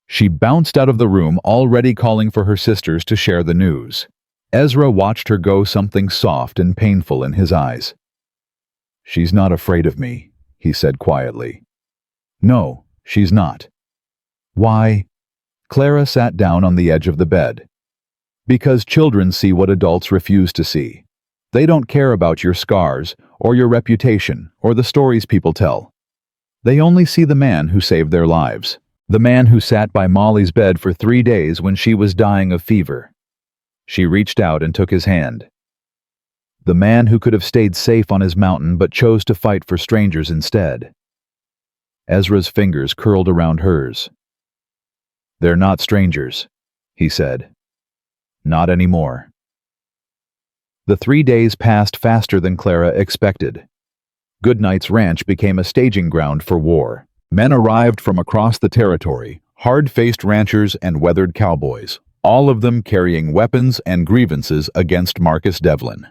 Speaker 1: She bounced out of the room, already calling for her sisters to share the news. Ezra watched her go, something soft and painful in his eyes. "She's not afraid of me," he said quietly. "No, She's not. Why? Clara sat down on the edge of the bed. Because children see what adults refuse to see. They don't care about your scars, or your reputation, or the stories people tell. They only see the man who saved their lives. The man who sat by Molly's bed for 3 days when she was dying of fever. She reached out and took his hand. The man who could have stayed safe on his mountain but chose to fight for strangers instead. Ezra's fingers curled around hers. "They're not strangers," he said. "Not anymore." The 3 days passed faster than Clara expected. Goodnight's ranch became a staging ground for war. Men arrived from across the territory, hard-faced ranchers and weathered cowboys, all of them carrying weapons and grievances against Marcus Devlin.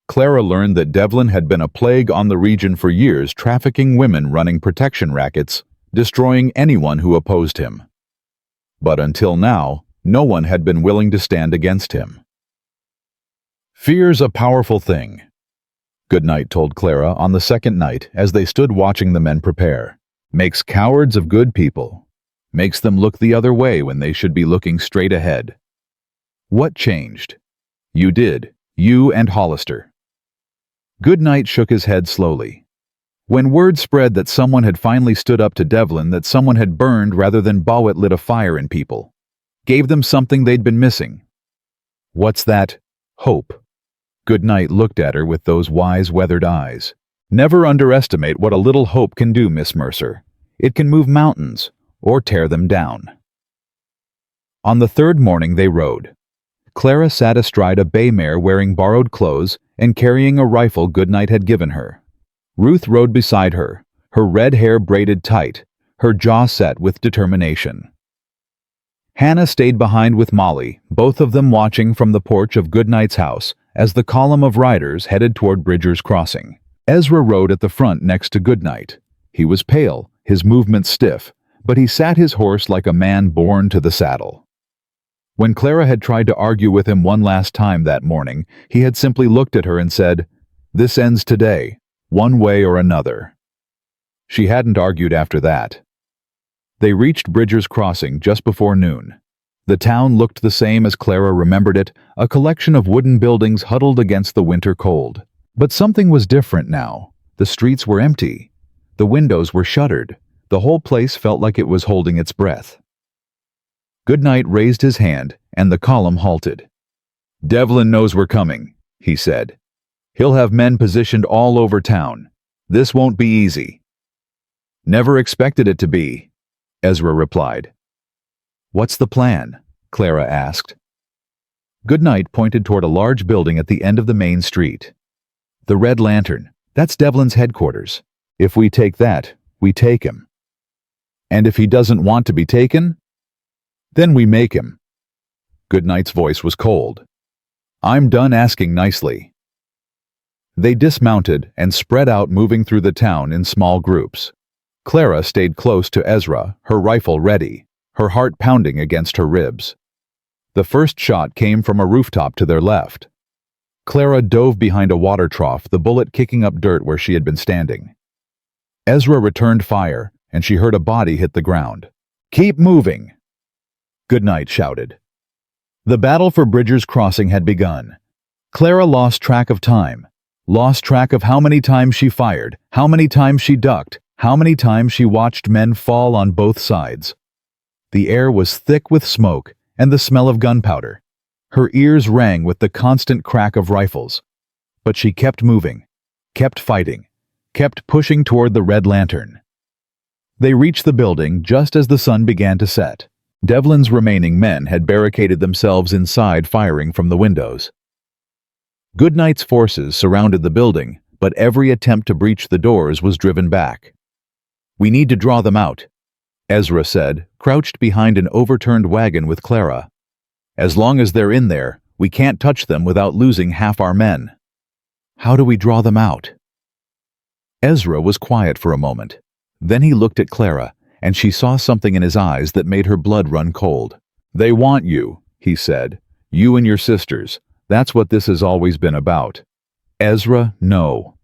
Speaker 1: Clara learned that Devlin had been a plague on the region for years, trafficking women, running protection rackets, destroying anyone who opposed him. But until now, no one had been willing to stand against him. "Fear's a powerful thing," Goodnight told Clara on the second night as they stood watching the men prepare. "Makes cowards of good people. Makes them look the other way when they should be looking straight ahead." "What changed?" "You did. You and Hollister." Goodnight shook his head slowly. When word spread that someone had finally stood up to Devlin, that someone had burned rather than Bowett lit a fire in people. Gave them something they'd been missing. "What's that?" "Hope." Goodnight looked at her with those wise, weathered eyes. "Never underestimate what a little hope can do, Miss Mercer. It can move mountains, or tear them down." On the third morning they rode. Clara sat astride a bay mare wearing borrowed clothes and carrying a rifle Goodnight had given her. Ruth rode beside her, her red hair braided tight, her jaw set with determination. Hannah stayed behind with Molly, both of them watching from the porch of Goodnight's house as the column of riders headed toward Bridger's Crossing. Ezra rode at the front next to Goodnight. He was pale, his movements stiff, but he sat his horse like a man born to the saddle. When Clara had tried to argue with him one last time that morning, he had simply looked at her and said, "This ends today, one way or another." She hadn't argued after that. They reached Bridger's Crossing just before noon. The town looked the same as Clara remembered it, a collection of wooden buildings huddled against the winter cold. But something was different now. The streets were empty. The windows were shuttered. The whole place felt like it was holding its breath. Goodnight raised his hand, and the column halted. "Devlin knows we're coming," he said. "He'll have men positioned all over town. This won't be easy." "Never expected it to be," Ezra replied. "What's the plan?" Clara asked. Goodnight pointed toward a large building at the end of the main street. "The Red Lantern. That's Devlin's headquarters. If we take that, we take him. And if he doesn't want to be taken, then we make him." Goodnight's voice was cold. "I'm done asking nicely." They dismounted and spread out, moving through the town in small groups. Clara stayed close to Ezra, her rifle ready, her heart pounding against her ribs. The first shot came from a rooftop to their left. Clara dove behind a water trough, the bullet kicking up dirt where she had been standing. Ezra returned fire, and she heard a body hit the ground. "Keep moving!" Goodnight shouted. The battle for Bridger's Crossing had begun. Clara lost track of time, lost track of how many times she fired, how many times she ducked, how many times she watched men fall on both sides. The air was thick with smoke and the smell of gunpowder. Her ears rang with the constant crack of rifles. But she kept moving, kept fighting, kept pushing toward the Red Lantern. They reached the building just as the sun began to set. Devlin's remaining men had barricaded themselves inside, firing from the windows. Goodnight's forces surrounded the building, but every attempt to breach the doors was driven back. "We need to draw them out," Ezra said, crouched behind an overturned wagon with Clara. "As long as they're in there, we can't touch them without losing half our men." "How do we draw them out?" Ezra was quiet for a moment. Then he looked at Clara, and she saw something in his eyes that made her blood run cold. "They want you," he said. "You and your sisters. That's what this has always been about." "Ezra, no.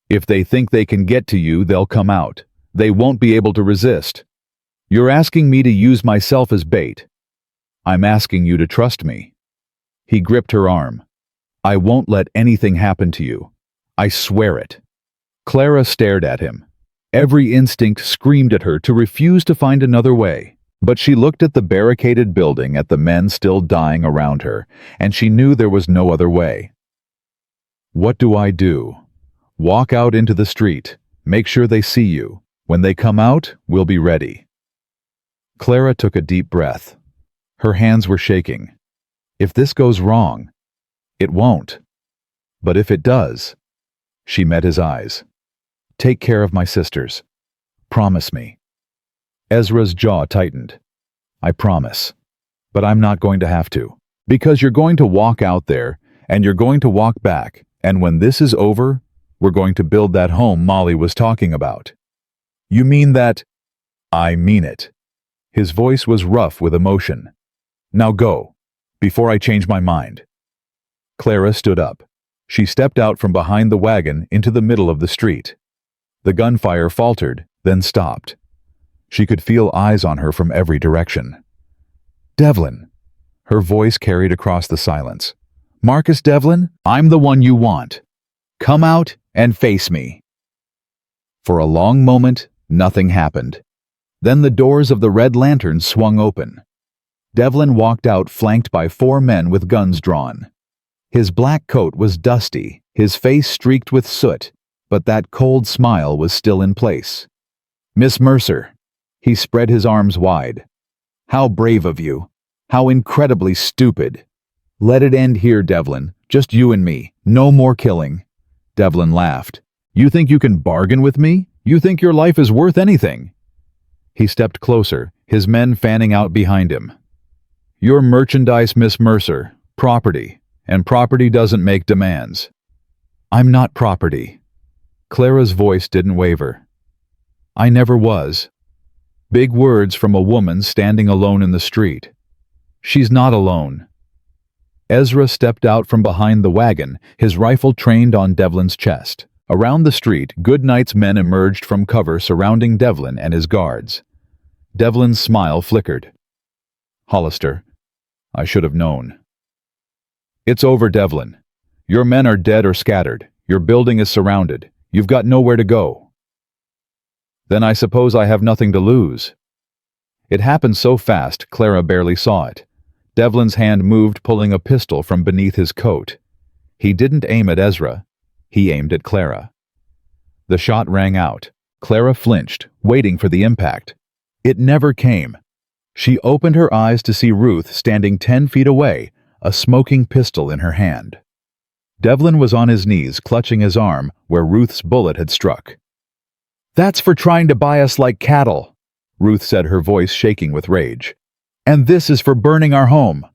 Speaker 1: If they think they can get to you, they'll come out. They won't be able to resist. You're asking me to use myself as bait. I'm asking you to trust me. He gripped her arm. I won't let anything happen to you. I swear it. Clara stared at him. Every instinct screamed at her to refuse to find another way. But she looked at the barricaded building, at the men still dying around her, and she knew there was no other way. What do I do? Walk out into the street. Make sure they see you. When they come out, we'll be ready. Clara took a deep breath. Her hands were shaking. If this goes wrong, it won't. But if it does, she met his eyes. Take care of my sisters. Promise me. Ezra's jaw tightened. I promise. But I'm not going to have to. Because you're going to walk out there, and you're going to walk back, and when this is over, we're going to build that home Molly was talking about. You mean that? I mean it. His voice was rough with emotion. Now go, before I change my mind. Clara stood up. She stepped out from behind the wagon into the middle of the street. The gunfire faltered, then stopped. She could feel eyes on her from every direction. Devlin. Her voice carried across the silence. Marcus Devlin, I'm the one you want. Come out and face me. For a long moment, nothing happened. Then the doors of the Red Lantern swung open. Devlin walked out flanked by 4 men with guns drawn. His black coat was dusty, his face streaked with soot, but that cold smile was still in place. Miss Mercer. He spread his arms wide. How brave of you. How incredibly stupid. Let it end here, Devlin. Just you and me. No more killing. Devlin laughed. You think you can bargain with me? You think your life is worth anything? He stepped closer, his men fanning out behind him. You're merchandise, Miss Mercer. Property. And property doesn't make demands. I'm not property. Clara's voice didn't waver. I never was. Big words from a woman standing alone in the street. She's not alone. Ezra stepped out from behind the wagon, his rifle trained on Devlin's chest. Around the street, Goodnight's men emerged from cover surrounding Devlin and his guards. Devlin's smile flickered. Hollister, I should have known. It's over, Devlin. Your men are dead or scattered. Your building is surrounded. You've got nowhere to go. Then I suppose I have nothing to lose. It happened so fast, Clara barely saw it. Devlin's hand moved, pulling a pistol from beneath his coat. He didn't aim at Ezra. He aimed at Clara. The shot rang out. Clara flinched, waiting for the impact. It never came. She opened her eyes to see Ruth standing 10 feet away, a smoking pistol in her hand. Devlin was on his knees, clutching his arm where Ruth's bullet had struck. That's for trying to buy us like cattle, Ruth said, her voice shaking with rage. And this is for burning our home.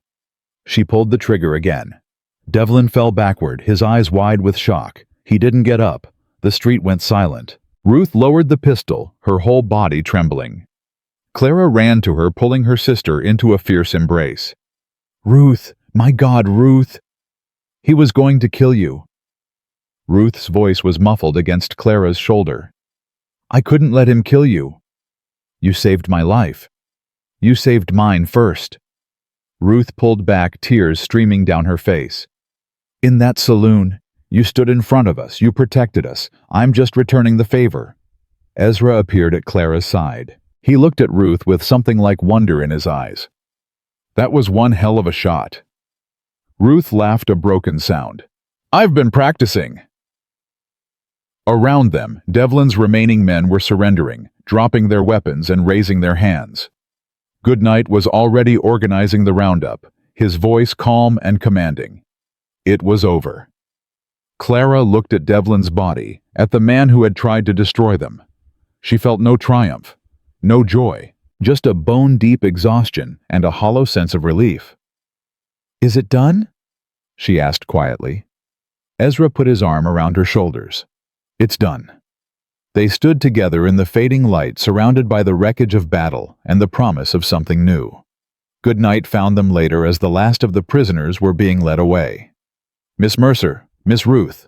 Speaker 1: She pulled the trigger again. Devlin fell backward, his eyes wide with shock. He didn't get up. The street went silent. Ruth lowered the pistol, her whole body trembling. Clara ran to her, pulling her sister into a fierce embrace. Ruth, my God, Ruth! He was going to kill you. Ruth's voice was muffled against Clara's shoulder. I couldn't let him kill you. You saved my life. You saved mine first. Ruth pulled back, tears streaming down her face. In that saloon, you stood in front of us. You protected us. I'm just returning the favor. Ezra appeared at Clara's side. He looked at Ruth with something like wonder in his eyes. That was one hell of a shot. Ruth laughed a broken sound. I've been practicing. Around them, Devlin's remaining men were surrendering, dropping their weapons and raising their hands. Goodnight was already organizing the roundup, his voice calm and commanding. It was over. Clara looked at Devlin's body, at the man who had tried to destroy them. She felt no triumph, no joy, just a bone-deep exhaustion and a hollow sense of relief. Is it done? She asked quietly. Ezra put his arm around her shoulders. It's done. They stood together in the fading light, surrounded by the wreckage of battle and the promise of something new. Goodnight found them later as the last of the prisoners were being led away. Miss Mercer, Miss Ruth.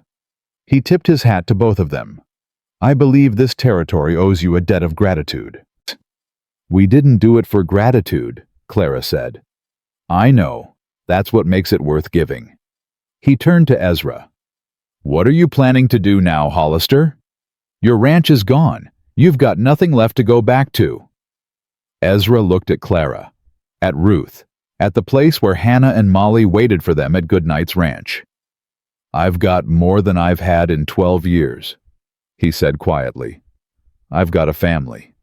Speaker 1: He tipped his hat to both of them. I believe this territory owes you a debt of gratitude. We didn't do it for gratitude, Clara said. I know. That's what makes it worth giving. He turned to Ezra. What are you planning to do now, Hollister? Your ranch is gone. You've got nothing left to go back to. Ezra looked at Clara, at Ruth, at the place where Hannah and Molly waited for them at Goodnight's ranch. I've got more than I've had in 12 years, he said quietly. I've got a family.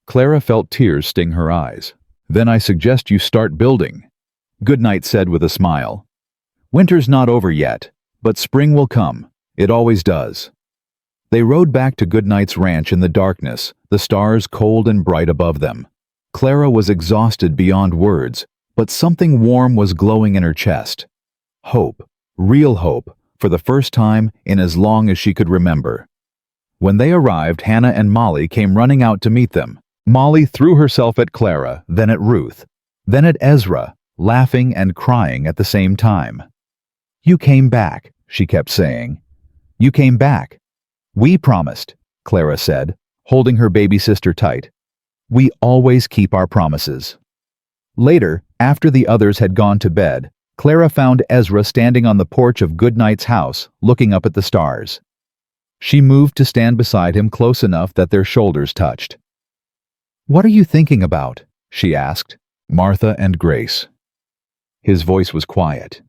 Speaker 1: Clara felt tears sting her eyes. Then I suggest you start building, Goodnight said with a smile. Winter's not over yet, but spring will come. It always does. They rode back to Goodnight's ranch in the darkness, the stars cold and bright above them. Clara was exhausted beyond words, but something warm was glowing in her chest. Hope, real hope, for the first time in as long as she could remember. When they arrived, Hannah and Molly came running out to meet them. Molly threw herself at Clara, then at Ruth, then at Ezra, laughing and crying at the same time. You came back, she kept saying. You came back. We promised, Clara said, holding her baby sister tight. We always keep our promises. Later, after the others had gone to bed, Clara found Ezra standing on the porch of Goodnight's house, looking up at the stars. She moved to stand beside him close enough that their shoulders touched. What are you thinking about? She asked. Martha and Grace. His voice was quiet.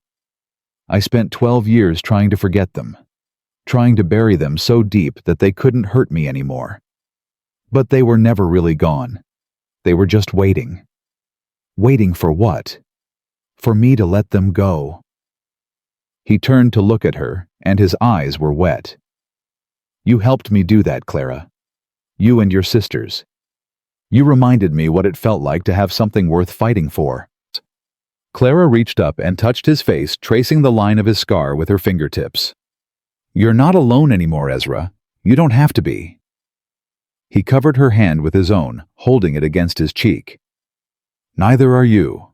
Speaker 1: I spent 12 years trying to forget them, trying to bury them so deep that they couldn't hurt me anymore. But they were never really gone. They were just waiting. Waiting for what? For me to let them go. He turned to look at her, and his eyes were wet. You helped me do that, Clara. You and your sisters. You reminded me what it felt like to have something worth fighting for. Clara reached up and touched his face, tracing the line of his scar with her fingertips. You're not alone anymore, Ezra. You don't have to be. He covered her hand with his own, holding it against his cheek. Neither are you.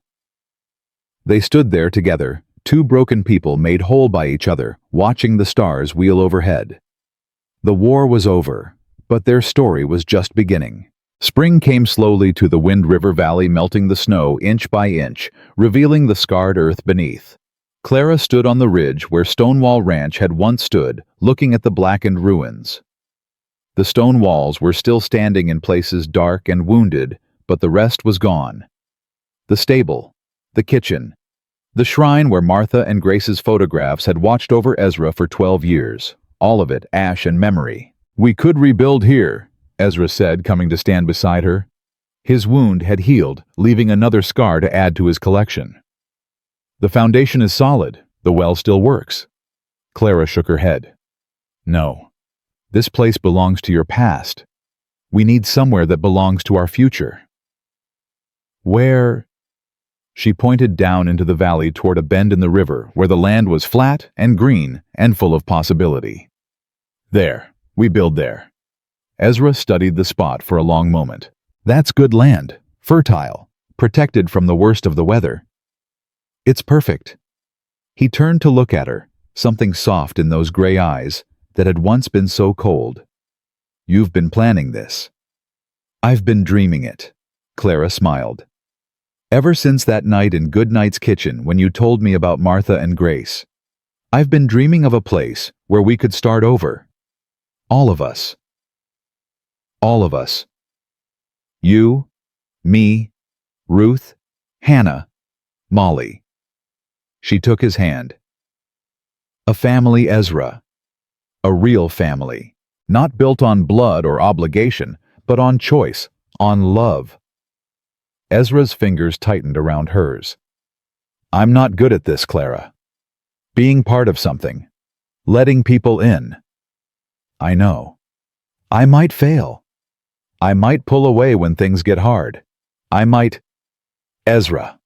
Speaker 1: They stood there together, two broken people made whole by each other, watching the stars wheel overhead. The war was over, but their story was just beginning. Spring came slowly to the Wind River Valley, melting the snow inch by inch, revealing the scarred earth beneath. Clara stood on the ridge where Stonewall Ranch had once stood, looking at the blackened ruins. The stone walls were still standing in places dark and wounded, but the rest was gone. The stable, the kitchen, the shrine where Martha and Grace's photographs had watched over Ezra for 12 years, all of it ash and memory. We could rebuild here, Ezra said, coming to stand beside her. His wound had healed, leaving another scar to add to his collection. The foundation is solid. The well still works. Clara shook her head. No. This place belongs to your past. We need somewhere that belongs to our future. Where? She pointed down into the valley toward a bend in the river where the land was flat and green and full of possibility. There. We build there. Ezra studied the spot for a long moment. That's good land, fertile, protected from the worst of the weather. It's perfect. He turned to look at her, something soft in those gray eyes that had once been so cold. You've been planning this. I've been dreaming it, Clara smiled. Ever since that night in Goodnight's kitchen when you told me about Martha and Grace. I've been dreaming of a place where we could start over. All of us. All of us. You, me, Ruth, Hannah, Molly. She took his hand. A family, Ezra. A real family. Not built on blood or obligation, but on choice, on love. Ezra's fingers tightened around hers. I'm not good at this, Clara. Being part of something. Letting people in. I know. I might fail. I might pull away when things get hard. I might... Ezra.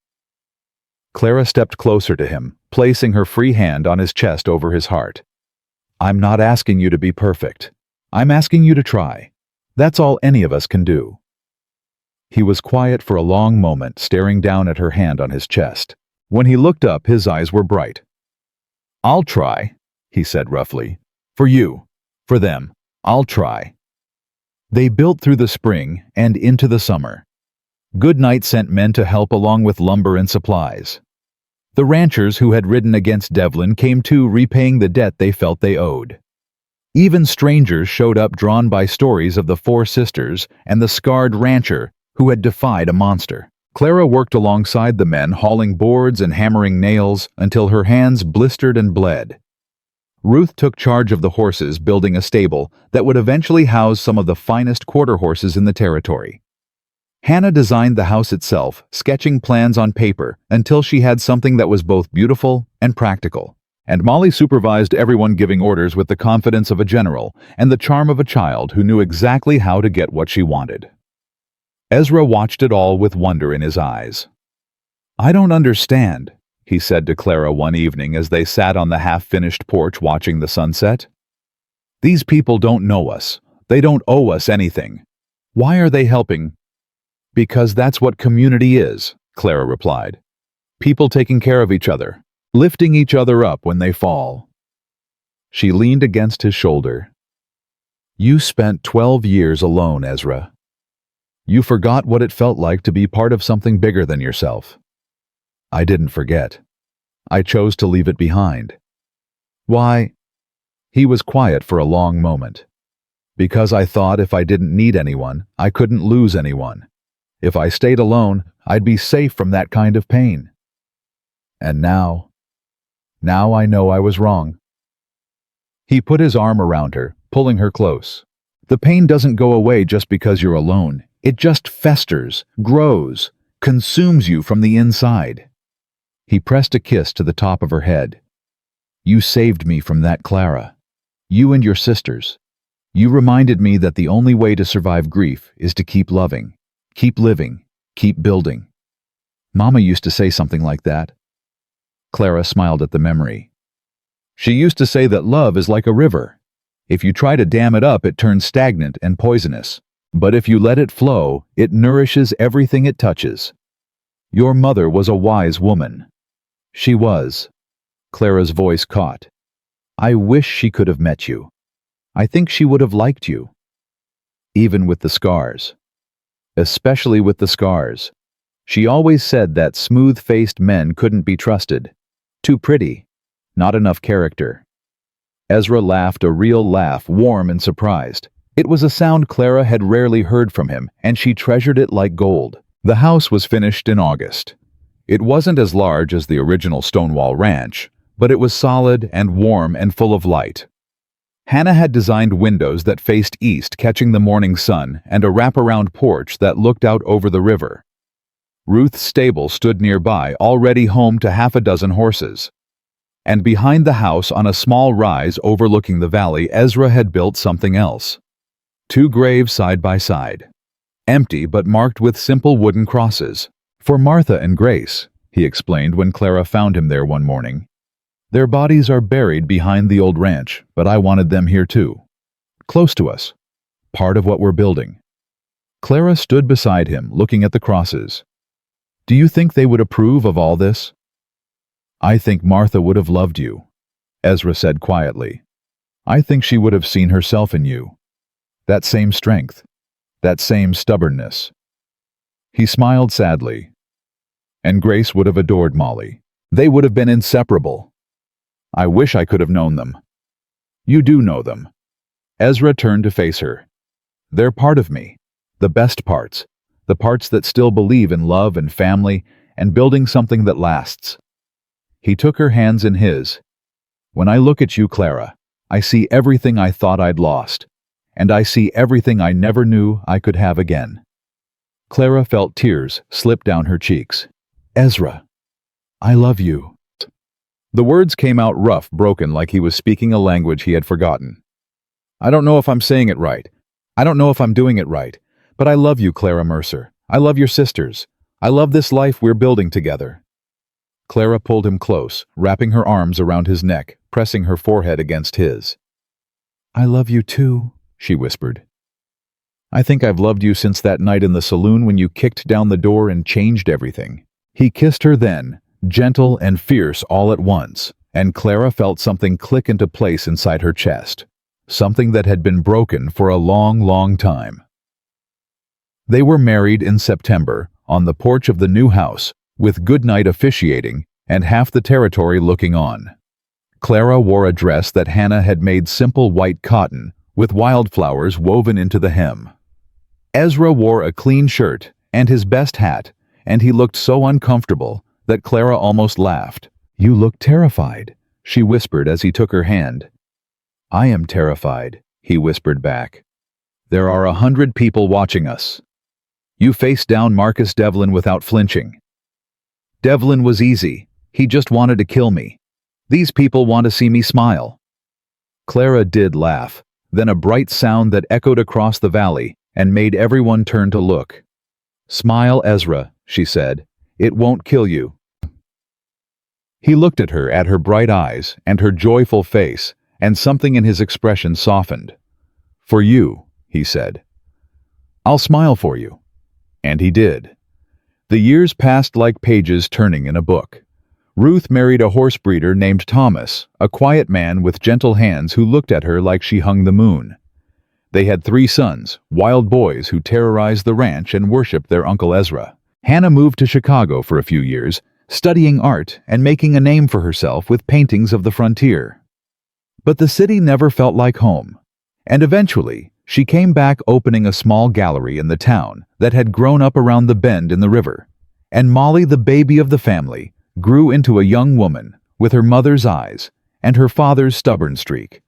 Speaker 1: Clara stepped closer to him, placing her free hand on his chest over his heart. I'm not asking you to be perfect. I'm asking you to try. That's all any of us can do. He was quiet for a long moment, staring down at her hand on his chest. When he looked up, his eyes were bright. I'll try, he said roughly. For you. For them. I'll try. They built through the spring and into the summer. Goodnight sent men to help along with lumber and supplies. The ranchers who had ridden against Devlin came too, repaying the debt they felt they owed. Even strangers showed up, drawn by stories of the four sisters and the scarred rancher who had defied a monster. Clara worked alongside the men, hauling boards and hammering nails until her hands blistered and bled. Ruth took charge of the horses, building a stable that would eventually house some of the finest quarter horses in the territory. Hannah designed the house itself, sketching plans on paper until she had something that was both beautiful and practical. And Molly supervised everyone, giving orders with the confidence of a general and the charm of a child who knew exactly how to get what she wanted. Ezra watched it all with wonder in his eyes. "I don't understand," he said to Clara one evening as they sat on the half-finished porch watching the sunset. "These people don't know us. They don't owe us anything. Why are they helping?" "Because that's what community is," Clara replied. "People taking care of each other, lifting each other up when they fall." She leaned against his shoulder. "You spent 12 years alone, Ezra. You forgot what it felt like to be part of something bigger than yourself." "I didn't forget. I chose to leave it behind." "Why?" He was quiet for a long moment. "Because I thought if I didn't need anyone, I couldn't lose anyone. If I stayed alone, I'd be safe from that kind of pain. And now I know I was wrong." He put his arm around her, pulling her close. "The pain doesn't go away just because you're alone. It just festers, grows, consumes you from the inside." He pressed a kiss to the top of her head. "You saved me from that, Clara. You and your sisters. You reminded me that the only way to survive grief is to keep loving, keep living, keep building. Mama used to say something like that." Clara smiled at the memory. "She used to say that love is like a river. If you try to dam it up, it turns stagnant and poisonous. But if you let it flow, it nourishes everything it touches. Your mother was a wise woman." "She was." Clara's voice caught. "I wish she could have met you. I think she would have liked you. Even with the scars. Especially with the scars. She always said that smooth-faced men couldn't be trusted. Too pretty. Not enough character." Ezra laughed, a real laugh, warm and surprised. It was a sound Clara had rarely heard from him, and she treasured it like gold. The house was finished in August. It wasn't as large as the original Stonewall Ranch, but it was solid and warm and full of light. Hannah had designed windows that faced east, catching the morning sun, and a wraparound porch that looked out over the river. Ruth's stable stood nearby, already home to half a dozen horses. And behind the house, on a small rise overlooking the valley, Ezra had built something else. 2 graves side by side. Empty but marked with simple wooden crosses. "For Martha and Grace," he explained when Clara found him there one morning. "Their bodies are buried behind the old ranch, but I wanted them here too. Close to us. Part of what we're building." Clara stood beside him, looking at the crosses. "Do you think they would approve of all this?" "I think Martha would have loved you," Ezra said quietly. "I think she would have seen herself in you. That same strength, that same stubbornness." He smiled sadly. "And Grace would have adored Molly. They would have been inseparable. I wish I could have known them." "You do know them." Ezra turned to face her. "They're part of me. The best parts. The parts that still believe in love and family and building something that lasts." He took her hands in his. "When I look at you, Clara, I see everything I thought I'd lost. And I see everything I never knew I could have again." Clara felt tears slip down her cheeks. "Ezra, I love you." The words came out rough, broken, like he was speaking a language he had forgotten. "I don't know if I'm saying it right. I don't know if I'm doing it right. But I love you, Clara Mercer. I love your sisters. I love this life we're building together." Clara pulled him close, wrapping her arms around his neck, pressing her forehead against his. "I love you too," she whispered. "I think I've loved you since that night in the saloon when you kicked down the door and changed everything." He kissed her then, gentle and fierce all at once, and Clara felt something click into place inside her chest. something that had been broken for a long, long time. They were married in September, on the porch of the new house, with Goodnight officiating and half the territory looking on. Clara wore a dress that Hannah had made simple white cotton, with wildflowers woven into the hem. Ezra wore a clean shirt and his best hat, and he looked so uncomfortable that Clara almost laughed. "You look terrified," she whispered as he took her hand. "I am terrified," he whispered back. "There are 100 people watching us." You faced down Marcus Devlin without flinching. "Devlin was easy. He just wanted to kill me. These people want to see me smile." Clara did laugh, then a bright sound that echoed across the valley and made everyone turn to look. "Smile, Ezra," she said. "It won't kill you." He looked at her bright eyes and her joyful face, and something in his expression softened. "For you," he said. "I'll smile for you." And he did. The years passed like pages turning in a book. Ruth married a horse breeder named Thomas, a quiet man with gentle hands who looked at her like she hung the moon. They had 3 sons, wild boys who terrorized the ranch and worshipped their Uncle Ezra. Hannah moved to Chicago for a few years, studying art and making a name for herself with paintings of the frontier. But the city never felt like home, and eventually she came back opening a small gallery in the town that had grown up around the bend in the river. And Molly, the baby of the family, grew into a young woman with her mother's eyes and her father's stubborn streak.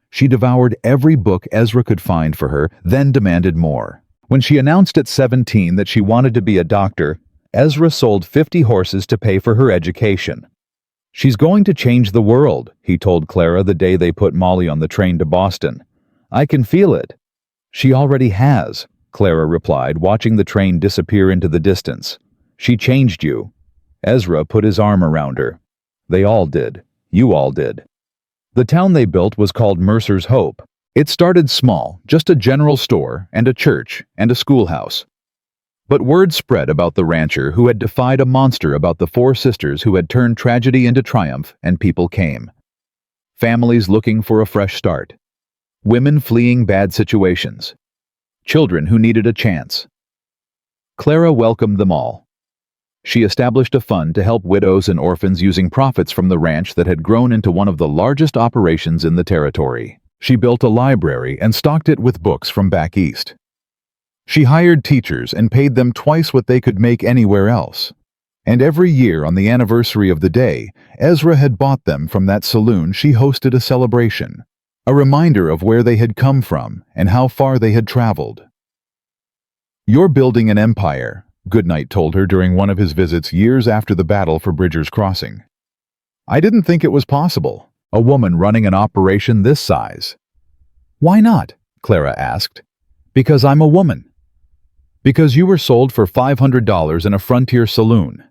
Speaker 1: She devoured every book Ezra could find for her, then demanded more. When she announced at 17 that she wanted to be a doctor, Ezra sold 50 horses to pay for her education. "She's going to change the world," he told Clara the day they put Molly on the train to Boston. "I can feel it." "She already has," Clara replied, watching the train disappear into the distance. "She changed you." Ezra put his arm around her. "They all did. You all did." The town they built was called Mercer's Hope. It started small, just a general store and a church and a schoolhouse. But word spread about the rancher who had defied a monster, about the 4 sisters who had turned tragedy into triumph, and people came. Families looking for a fresh start. Women fleeing bad situations. Children who needed a chance. Clara welcomed them all. She established a fund to help widows and orphans using profits from the ranch that had grown into one of the largest operations in the territory. She built a library and stocked it with books from back east. She hired teachers and paid them twice what they could make anywhere else. And every year on the anniversary of the day, Ezra had bought them from that saloon. She hosted a celebration, a reminder of where they had come from and how far they had traveled. "You're building an empire," Goodnight told her during one of his visits years after the battle for Bridger's Crossing. "I didn't think it was possible, a woman running an operation this size." "Why not?" Clara asked. "Because I'm a woman." "Because you were sold for $500 in a frontier saloon."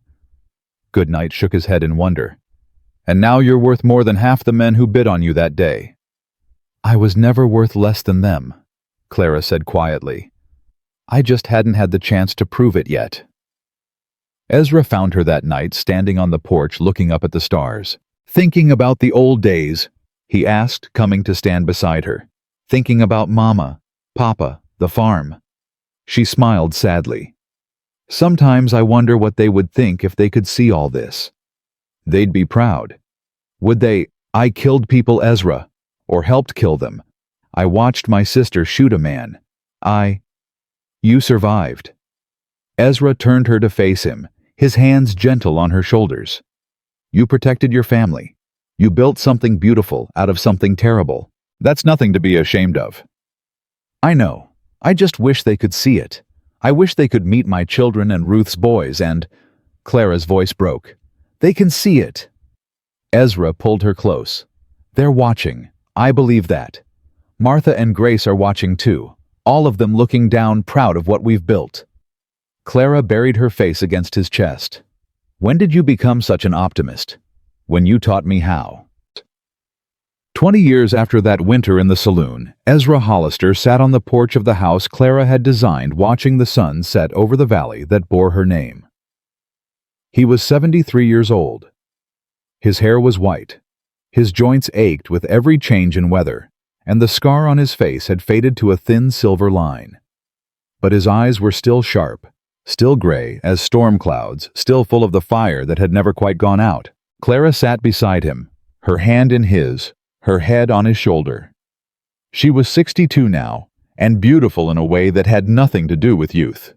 Speaker 1: Goodnight shook his head in wonder. "And now you're worth more than half the men who bid on you that day." "I was never worth less than them," Clara said quietly. "I just hadn't had the chance to prove it yet." Ezra found her that night standing on the porch looking up at the stars. "Thinking about the old days?" he asked, coming to stand beside her. "Thinking about Mama, Papa, the farm?" She smiled sadly. "Sometimes I wonder what they would think if they could see all this. They'd be proud. Would they? I killed people, Ezra, or helped kill them. I watched my sister shoot a man. You survived." Ezra turned her to face him, his hands gentle on her shoulders. "You protected your family. You built something beautiful out of something terrible. That's nothing to be ashamed of." "I know. I just wish they could see it. I wish they could meet my children and Ruth's boys and—" Clara's voice broke. "They can see it." Ezra pulled her close. "They're watching. I believe that. Martha and Grace are watching too, all of them looking down, proud of what we've built." Clara buried her face against his chest. "When did you become such an optimist?" "When you taught me how." 20 years after that winter in the saloon, Ezra Hollister sat on the porch of the house Clara had designed, watching the sun set over the valley that bore her name. He was 73 years old. His hair was white. His joints ached with every change in weather, and the scar on his face had faded to a thin silver line. But his eyes were still sharp, still gray as storm clouds, still full of the fire that had never quite gone out. Clara sat beside him, her hand in his, her head on his shoulder. She was 62 now, and beautiful in a way that had nothing to do with youth.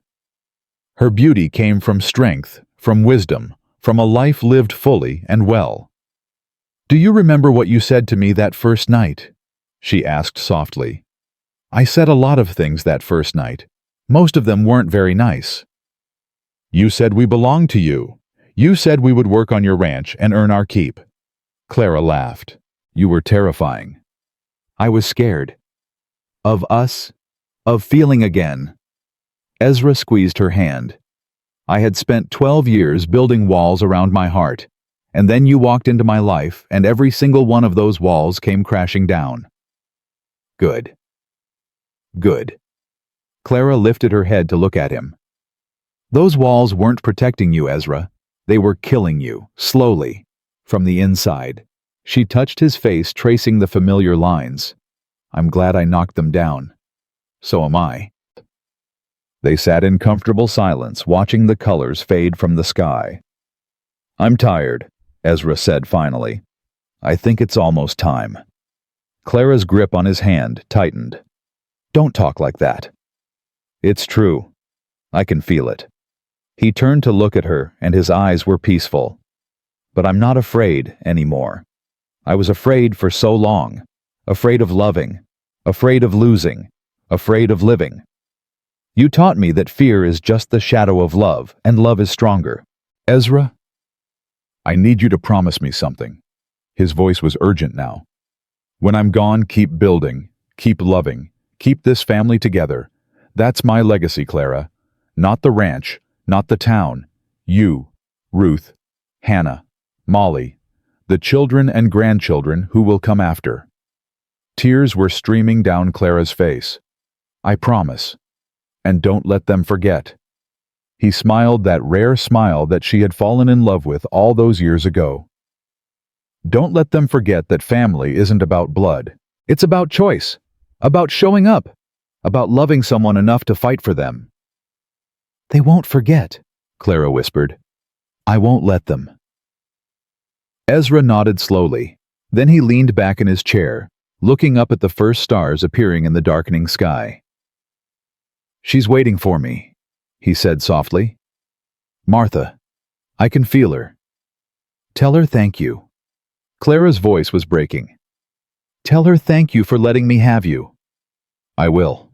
Speaker 1: Her beauty came from strength, from wisdom, from a life lived fully and well. "Do you remember what you said to me that first night?" she asked softly. "I said a lot of things that first night. Most of them weren't very nice. You said we belonged to you. You said we would work on your ranch and earn our keep." Clara laughed. "You were terrifying." "I was scared. Of us. Of feeling again." Ezra squeezed her hand. "I had spent 12 years building walls around my heart, and then you walked into my life, and every single one of those walls came crashing down." "Good. Good." Clara lifted her head to look at him. "Those walls weren't protecting you, Ezra. They were killing you, slowly, from the inside." She touched his face, tracing the familiar lines. "I'm glad I knocked them down. So am I." They sat in comfortable silence, watching the colors fade from the sky. "I'm tired," Ezra said finally. "I think it's almost time." Clara's grip on his hand tightened. "Don't talk like that." "It's true. I can feel it." He turned to look at her, and his eyes were peaceful. "But I'm not afraid anymore. I was afraid for so long. Afraid of loving. Afraid of losing. Afraid of living. You taught me that fear is just the shadow of love, and love is stronger. Ezra, I need you to promise me something." His voice was urgent now. "When I'm gone, keep building, keep loving, keep this family together. That's my legacy, Clara. Not the ranch, not the town. You, Ruth, Hannah, Molly, the children and grandchildren who will come after." Tears were streaming down Clara's face. "I promise. And don't let them forget." He smiled that rare smile that she had fallen in love with all those years ago. "Don't let them forget that family isn't about blood. It's about choice, about showing up, about loving someone enough to fight for them." "They won't forget," Clara whispered. "I won't let them." Ezra nodded slowly. Then he leaned back in his chair, looking up at the first stars appearing in the darkening sky. "She's waiting for me," he said softly. "Martha. I can feel her. Tell her thank you." Clara's voice was breaking. "Tell her thank you for letting me have you." "I will."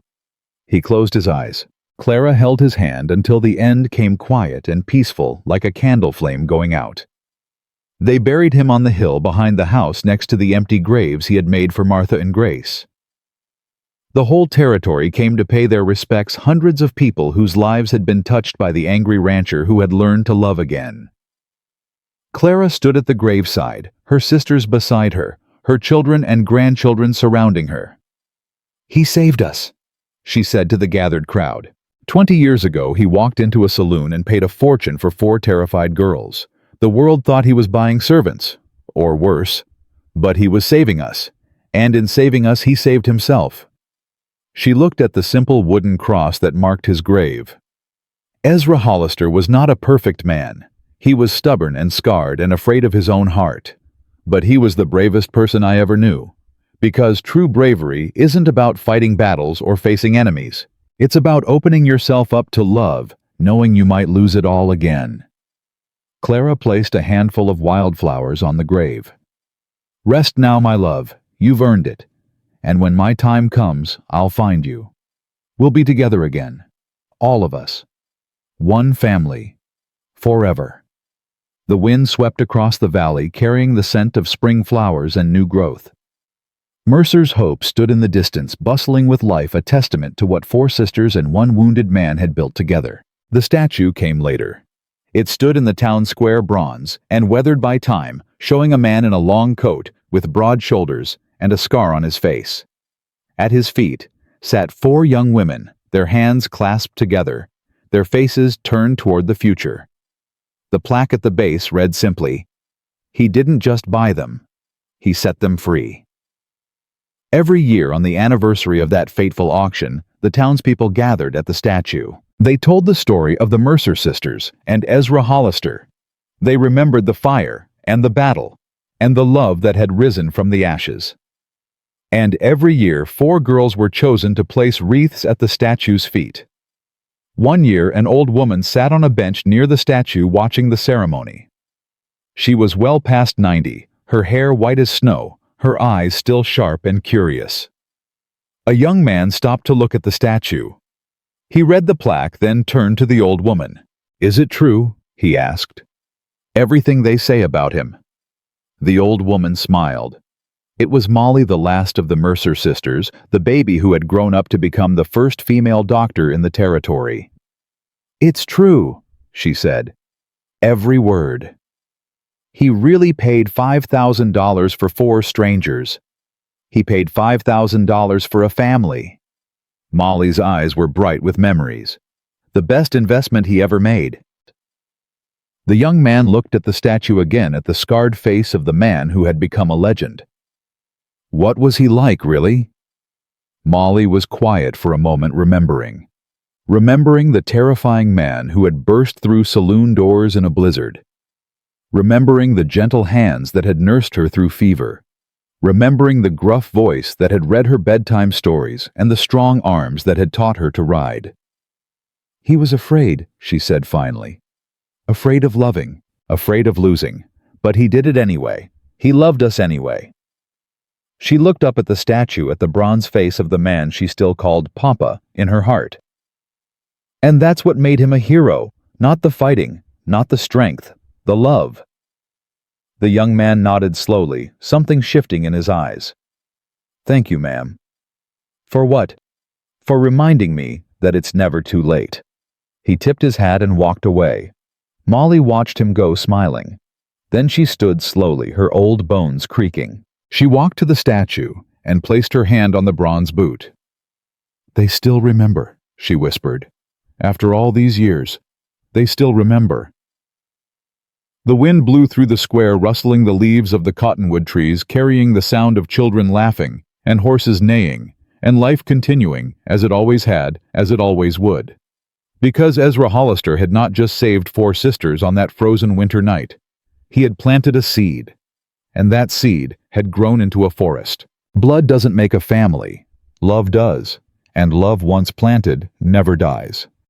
Speaker 1: He closed his eyes. Clara held his hand until the end came quiet and peaceful, like a candle flame going out. They buried him on the hill behind the house next to the empty graves he had made for Martha and Grace. The whole territory came to pay their respects, hundreds of people whose lives had been touched by the angry rancher who had learned to love again. Clara stood at the graveside, her sisters beside her, her children and grandchildren surrounding her. "He saved us," she said to the gathered crowd. 20 years ago, he walked into a saloon and paid a fortune for 4 terrified girls. The world thought he was buying servants, or worse, but he was saving us, and in saving us, he saved himself. She looked at the simple wooden cross that marked his grave. Ezra Hollister was not a perfect man. He was stubborn and scarred and afraid of his own heart. But he was the bravest person I ever knew. Because true bravery isn't about fighting battles or facing enemies. It's about opening yourself up to love, knowing you might lose it all again. Clara placed a handful of wildflowers on the grave. "Rest now, my love. You've earned it. And when my time comes, I'll find you. We'll be together again. All of us. One family. Forever." The wind swept across the valley, carrying the scent of spring flowers and new growth. Mercer's Hope stood in the distance, bustling with life, a testament to what 4 sisters and 1 wounded man had built together. The statue came later. It stood in the town square, bronze and weathered by time, showing a man in a long coat with broad shoulders and a scar on his face. At his feet sat 4 young women, their hands clasped together, their faces turned toward the future. The plaque at the base read simply, "He didn't just buy them, he set them free." Every year on the anniversary of that fateful auction, the townspeople gathered at the statue. They told the story of the Mercer sisters and Ezra Hollister. They remembered the fire and the battle and the love that had risen from the ashes. And every year 4 girls were chosen to place wreaths at the statue's feet. One year an old woman sat on a bench near the statue watching the ceremony. She was well past 90, her hair white as snow, her eyes still sharp and curious. A young man stopped to look at the statue. He read the plaque, then turned to the old woman. "Is it true?" he asked. "Everything they say about him." The old woman smiled. It was Molly, the last of the Mercer sisters, the baby who had grown up to become the first female doctor in the territory. "It's true," she said. "Every word." He really paid $5,000 for 4 strangers. He paid $5,000 for a family. Molly's eyes were bright with memories. The best investment he ever made. The young man looked at the statue again, at the scarred face of the man who had become a legend. What was he like, really? Molly was quiet for a moment, remembering the terrifying man who had burst through saloon doors in a blizzard. Remembering the gentle hands that had nursed her through fever. Remembering the gruff voice that had read her bedtime stories and the strong arms that had taught her to ride. "He was afraid," she said finally. "Afraid of loving, afraid of losing. But he did it anyway. He loved us anyway." She looked up at the statue, at the bronze face of the man she still called Papa in her heart. And that's what made him a hero, not the fighting, not the strength, the love. The young man nodded slowly, something shifting in his eyes. "Thank you, ma'am." "For what?" "For reminding me that it's never too late." He tipped his hat and walked away. Molly watched him go, smiling. Then she stood slowly, her old bones creaking. She walked to the statue and placed her hand on the bronze boot. "They still remember," she whispered. "After all these years, they still remember." The wind blew through the square, rustling the leaves of the cottonwood trees, carrying the sound of children laughing and horses neighing, and life continuing, as it always had, as it always would. Because Ezra Hollister had not just saved 4 sisters on that frozen winter night. He had planted a seed, and that seed had grown into a forest. Blood doesn't make a family. Love does, and love once planted never dies.